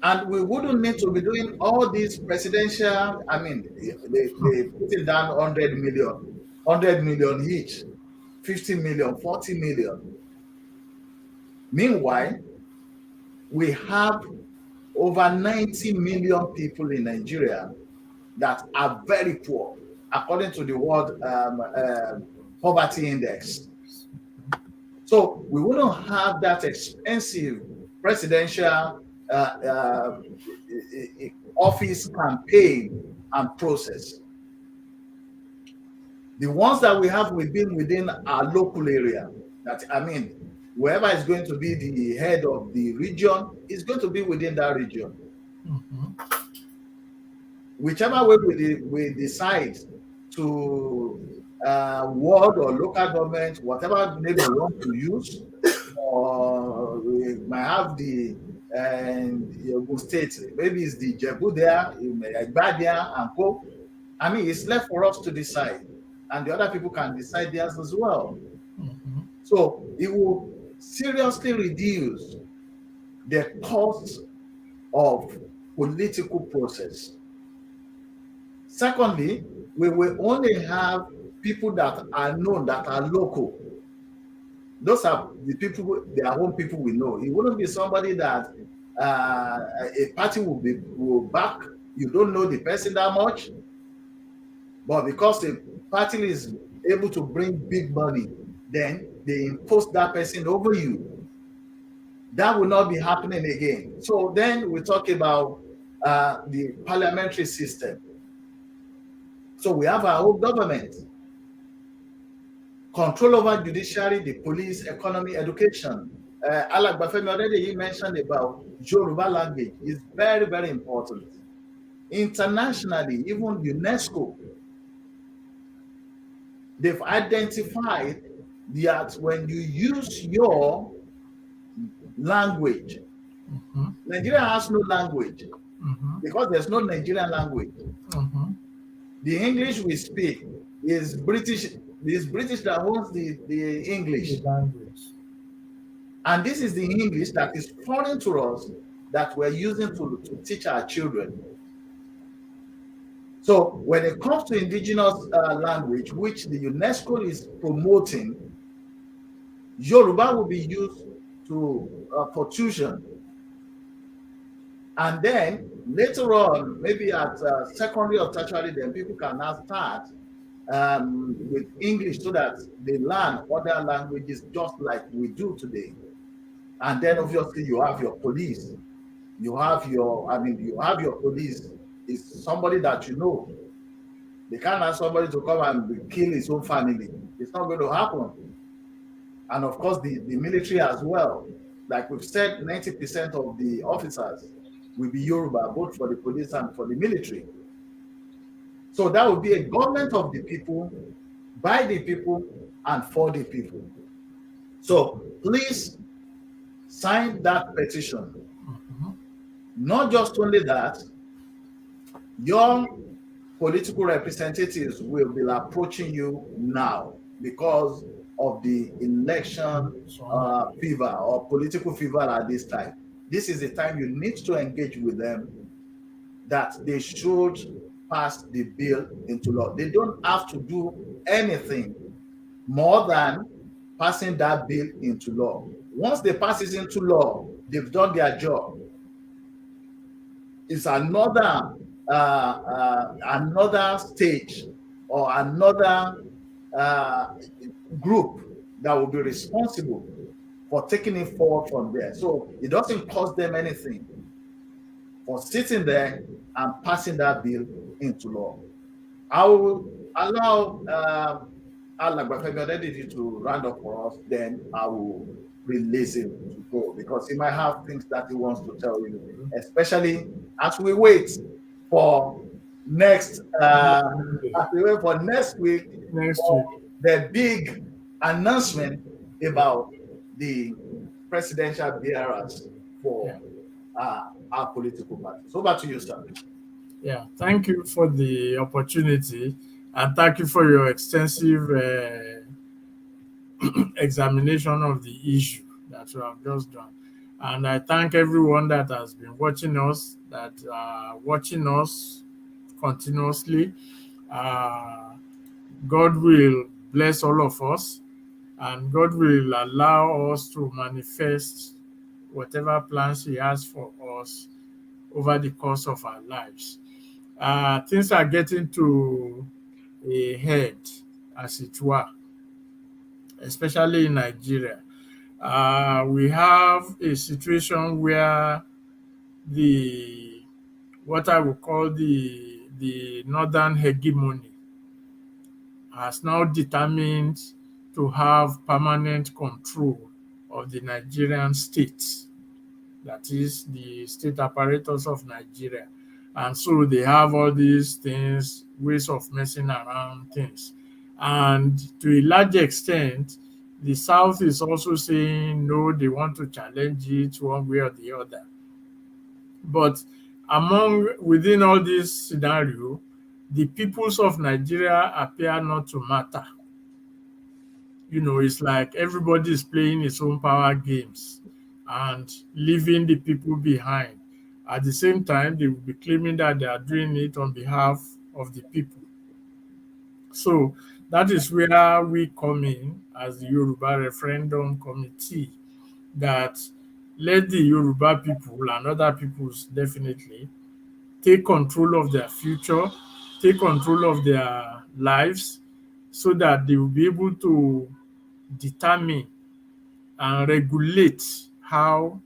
And we wouldn't need to be doing all these presidential, I mean, they put it down 100 million each, 50 million, 40 million. Meanwhile, we have over 90 million people in Nigeria that are very poor, according to the World Poverty Index. So we wouldn't have that expensive presidential office campaign and process. The ones that we have will be within our local area. That, I mean, whoever is going to be the head of the region is going to be within that region. Whichever way we decide to ward or local government, whatever name we want to use, or we might have the Yoruba state, maybe it's the Jebu there, Alagba there, and Co. I mean, it's left for us to decide, and the other people can decide theirs as well. So it will seriously reduce the cost of political process. Secondly, we will only have people that are known, that are local. Those are the people, their own people we know. It wouldn't be somebody that a party will back. You don't know the person that much, but because the party is able to bring big money, then they impose that person over you. That will not be happening again. So then we talk about the parliamentary system. So we have our own government, control over judiciary, the police, economy, education. Alagba Femi Odedeyi mentioned about Yoruba language. Is very, very important. Internationally, even UNESCO, they've identified that when you use your language, Mhm. Nigeria has no language Mhm. because there's no Nigerian language. Mhm. The English we speak is British. It's British that owns the English. The language. And this is the English that is foreign to us that we're using to teach our children. So when it comes to indigenous language, which the UNESCO is promoting, Yoruba will be used to for tuition. And then later on, maybe at secondary or tertiary, then people can now start with English so that they learn other languages just like we do today. And then obviously you have your police. You have your police is somebody that you know. They can't ask somebody to come and kill his own family. It's not going to happen. And of course, the military as well. Like we've said, 90% of the officers will be Yoruba, both for the police and for the military. So that would be a government of the people, by the people, and for the people. So please sign that petition. Mhm. Not just only that, your political representatives will be approaching you now because of the election So, fever or political fever at this time. This is the time you need to engage with them that they should pass the bill into law. They don't have to do anything more than passing that bill into law. Once they pass it into law, they've done their job. It's another stage or another uh, group that will be responsible for taking it forward from there. So it doesn't cost them anything for sitting there and passing that bill into law. I will allow Alagba Femi Odedeyi to round up for us. Then I will release him to go because he might have things that he wants to tell you, especially as we wait for next week next for week. the big announcement about the presidential bearers for Yeah. our political parties. Over to you, sir. Yeah. Thank you for the opportunity, and thank you for your extensive examination of the issue that you have just done. And I thank everyone that has been watching us, that are watching us continuously. Uh, God will bless all of us, and God will allow us to manifest whatever plans He has for us over the course of our lives. Things are getting to a head, as it were, especially in Nigeria. We have a situation where the what I would call the northern hegemony has now determined to have permanent control of the Nigerian state, that is the state apparatus of Nigeria. And so they have all these things, ways of messing around things. And to a large extent, the South is also saying no, they want to challenge it one way or the other. But within all this scenario, the peoples of Nigeria appear not to matter. It's like everybody is playing its own power games and leaving the people behind. At the same time, they will be claiming that they are doing it on behalf of the people. So that is where we come in as the Yoruba Referendum Committee, that let the Yoruba people and other peoples definitely take control of their future, take control of their lives, so that they will be able to determine and regulate how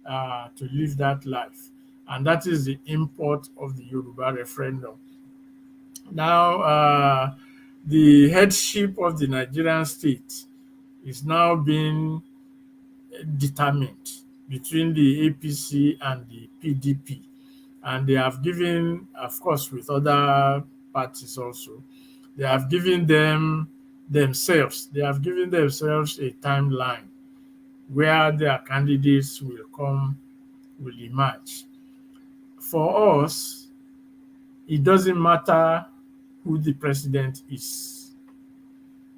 to live that life. And that is the import of the Yoruba referendum. Now, the headship of the Nigerian state is now being determined between the APC and the PDP. And they have given, of course, with other parties also, they have given them themselves. They have given themselves a timeline where their candidates will emerge. For us, it doesn't matter who the president is.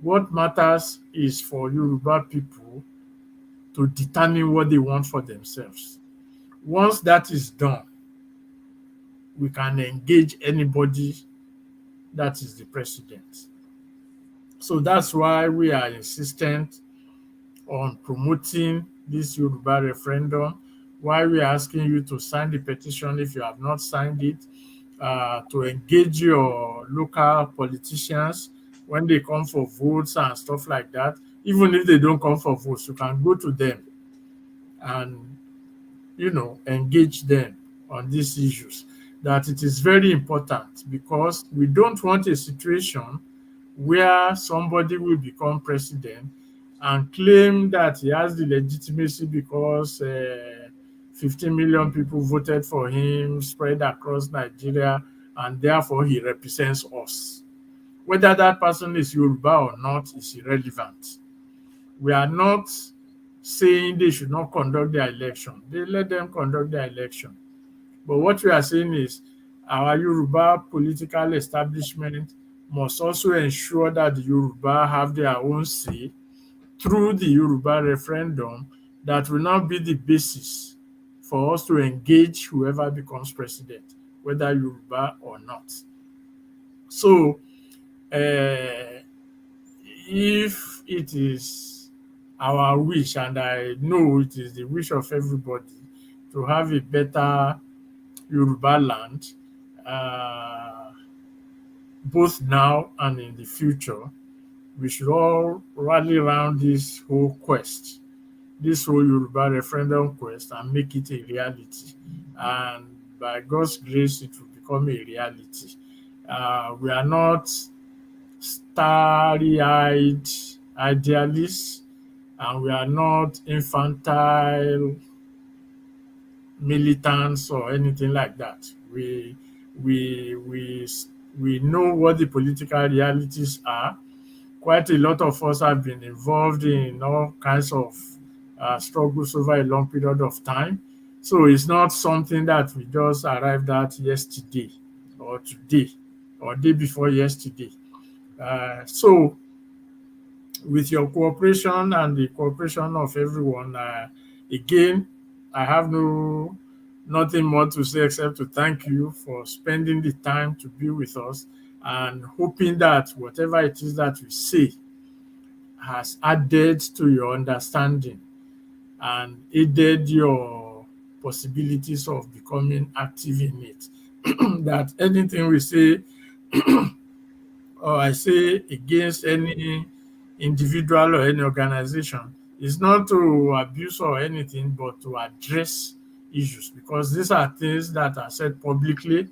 What matters is for Yoruba people to determine what they want for themselves. Once that is done, we can engage anybody that is the president. So that's why we are insistent on promoting this Yoruba referendum, why we are asking you to sign the petition if you have not signed it, to engage your local politicians when they come for votes and stuff like that. Even if they don't come for votes, you can go to them and engage them on these issues. That it is very important, because we don't want a situation where somebody will become president and claim that he has the legitimacy because 15 million people voted for him spread across Nigeria, and therefore he represents us. Whether that person is Yoruba or not is irrelevant. We are not saying they should not conduct their election. They let them conduct their election. But what we are saying is our Yoruba political establishment must also ensure that the Yoruba have their own say through the Yoruba referendum that will now be the basis for us to engage whoever becomes president, whether Yoruba or not. So, if it is our wish, and I know it is the wish of everybody, to have a better Yoruba land, both now and in the future, we should all rally around this whole quest, this whole Yoruba referendum quest, and make it a reality. And by God's grace, it will become a reality. We are not starry-eyed idealists, and we are not infantile militants or anything like that. We know what the political realities are. Quite a lot of us have been involved in all kinds of struggles over a long period of time. So it's not something that we just arrived at yesterday or today or day before yesterday. So with your cooperation and the cooperation of everyone, again, I have nothing more to say except to thank you for spending the time to be with us, and hoping that whatever it is that we say has added to your understanding and aided your possibilities of becoming active in it. That anything we say or I say against any individual or any organization is not to abuse or anything, but to address issues, because these are things that are said publicly.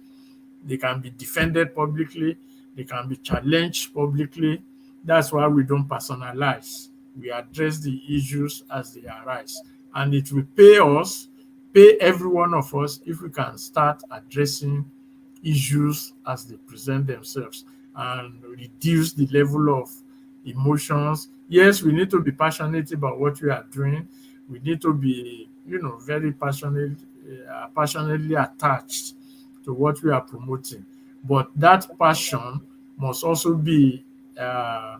They can be defended publicly. They can be challenged publicly. That's why we don't personalize. We address the issues as they arise. And it will pay every one of us, if we can start addressing issues as they present themselves and reduce the level of emotions. Yes, we need to be passionate about what we are doing. We need to be, very passionately attached to what we are promoting. But that passion must also be uh,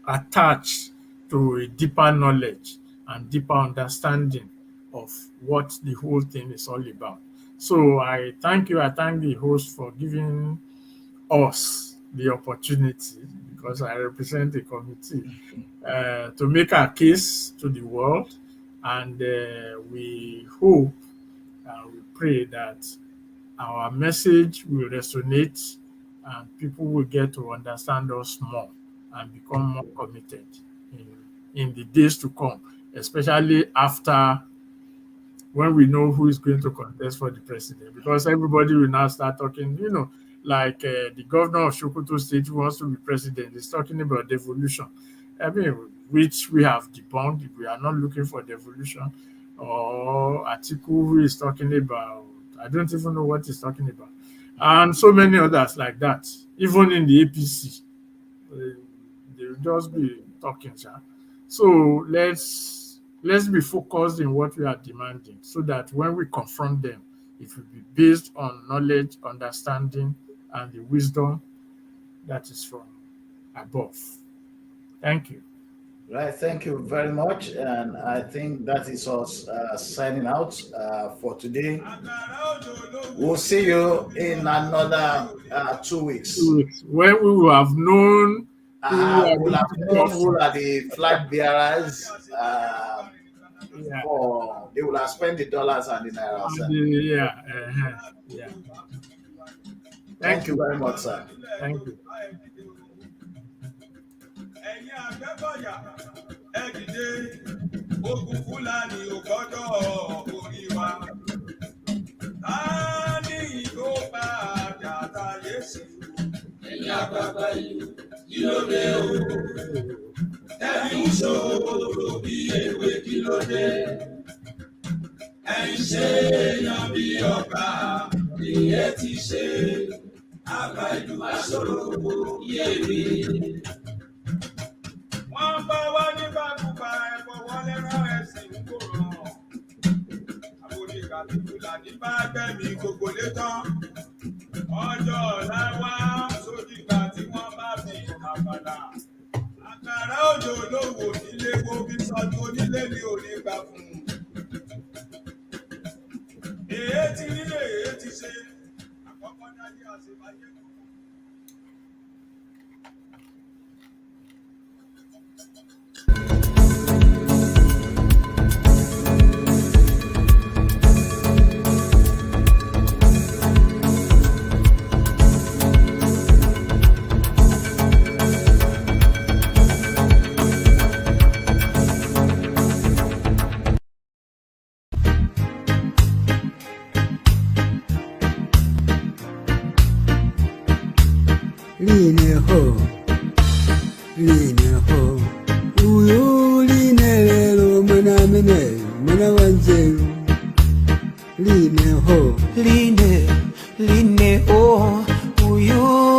attached to a deeper knowledge and deeper understanding of what the whole thing is all about. So I thank you. I thank the host for giving us the opportunity, because I represent the committee, to make our case to the world. And we hope and we pray that our message will resonate and people will get to understand us more and become more committed in the days to come, especially after, when we know who is going to contest for the president, because everybody will now start talking, like the governor of Sokoto State who wants to be president is talking about devolution. I mean, which we have debunked. We are not looking for devolution. Or Atiku, who is talking about, I don't even know what he's talking about. And so many others like that, even in the APC. They'll just be talking, sir. So let's be focused in what we are demanding, so that when we confront them, it will be based on knowledge, understanding, and the wisdom that is from above. Thank you. Right, thank you very much. And I think that is us signing out for today. We'll see you in another 2 weeks. 2 weeks, when we will have known We'll have known who are the flag bearers. yeah. Or they will have spent the dollars and the naira. Yeah. Thank you very much, sir. Thank you. Wọ́n bá wá ní bàbúbà ẹ̀fọ́ wọlé rán ẹ̀sìn kòrò. Àwọn oníkàtúntà ní bá gbẹ̀mí gbogbo létán. Ọjọ́ ọ̀la wá sójú ìgbà tí wọ́n bá fi àbàlà. Àkàrà òjò lówó nílé gbógi sọ́dún onílé ní òní gbà fún un. Èé ti nílé èé ti ṣe. Àkọ́kọ́ dájú àṣebáyé kò. Line ho, line.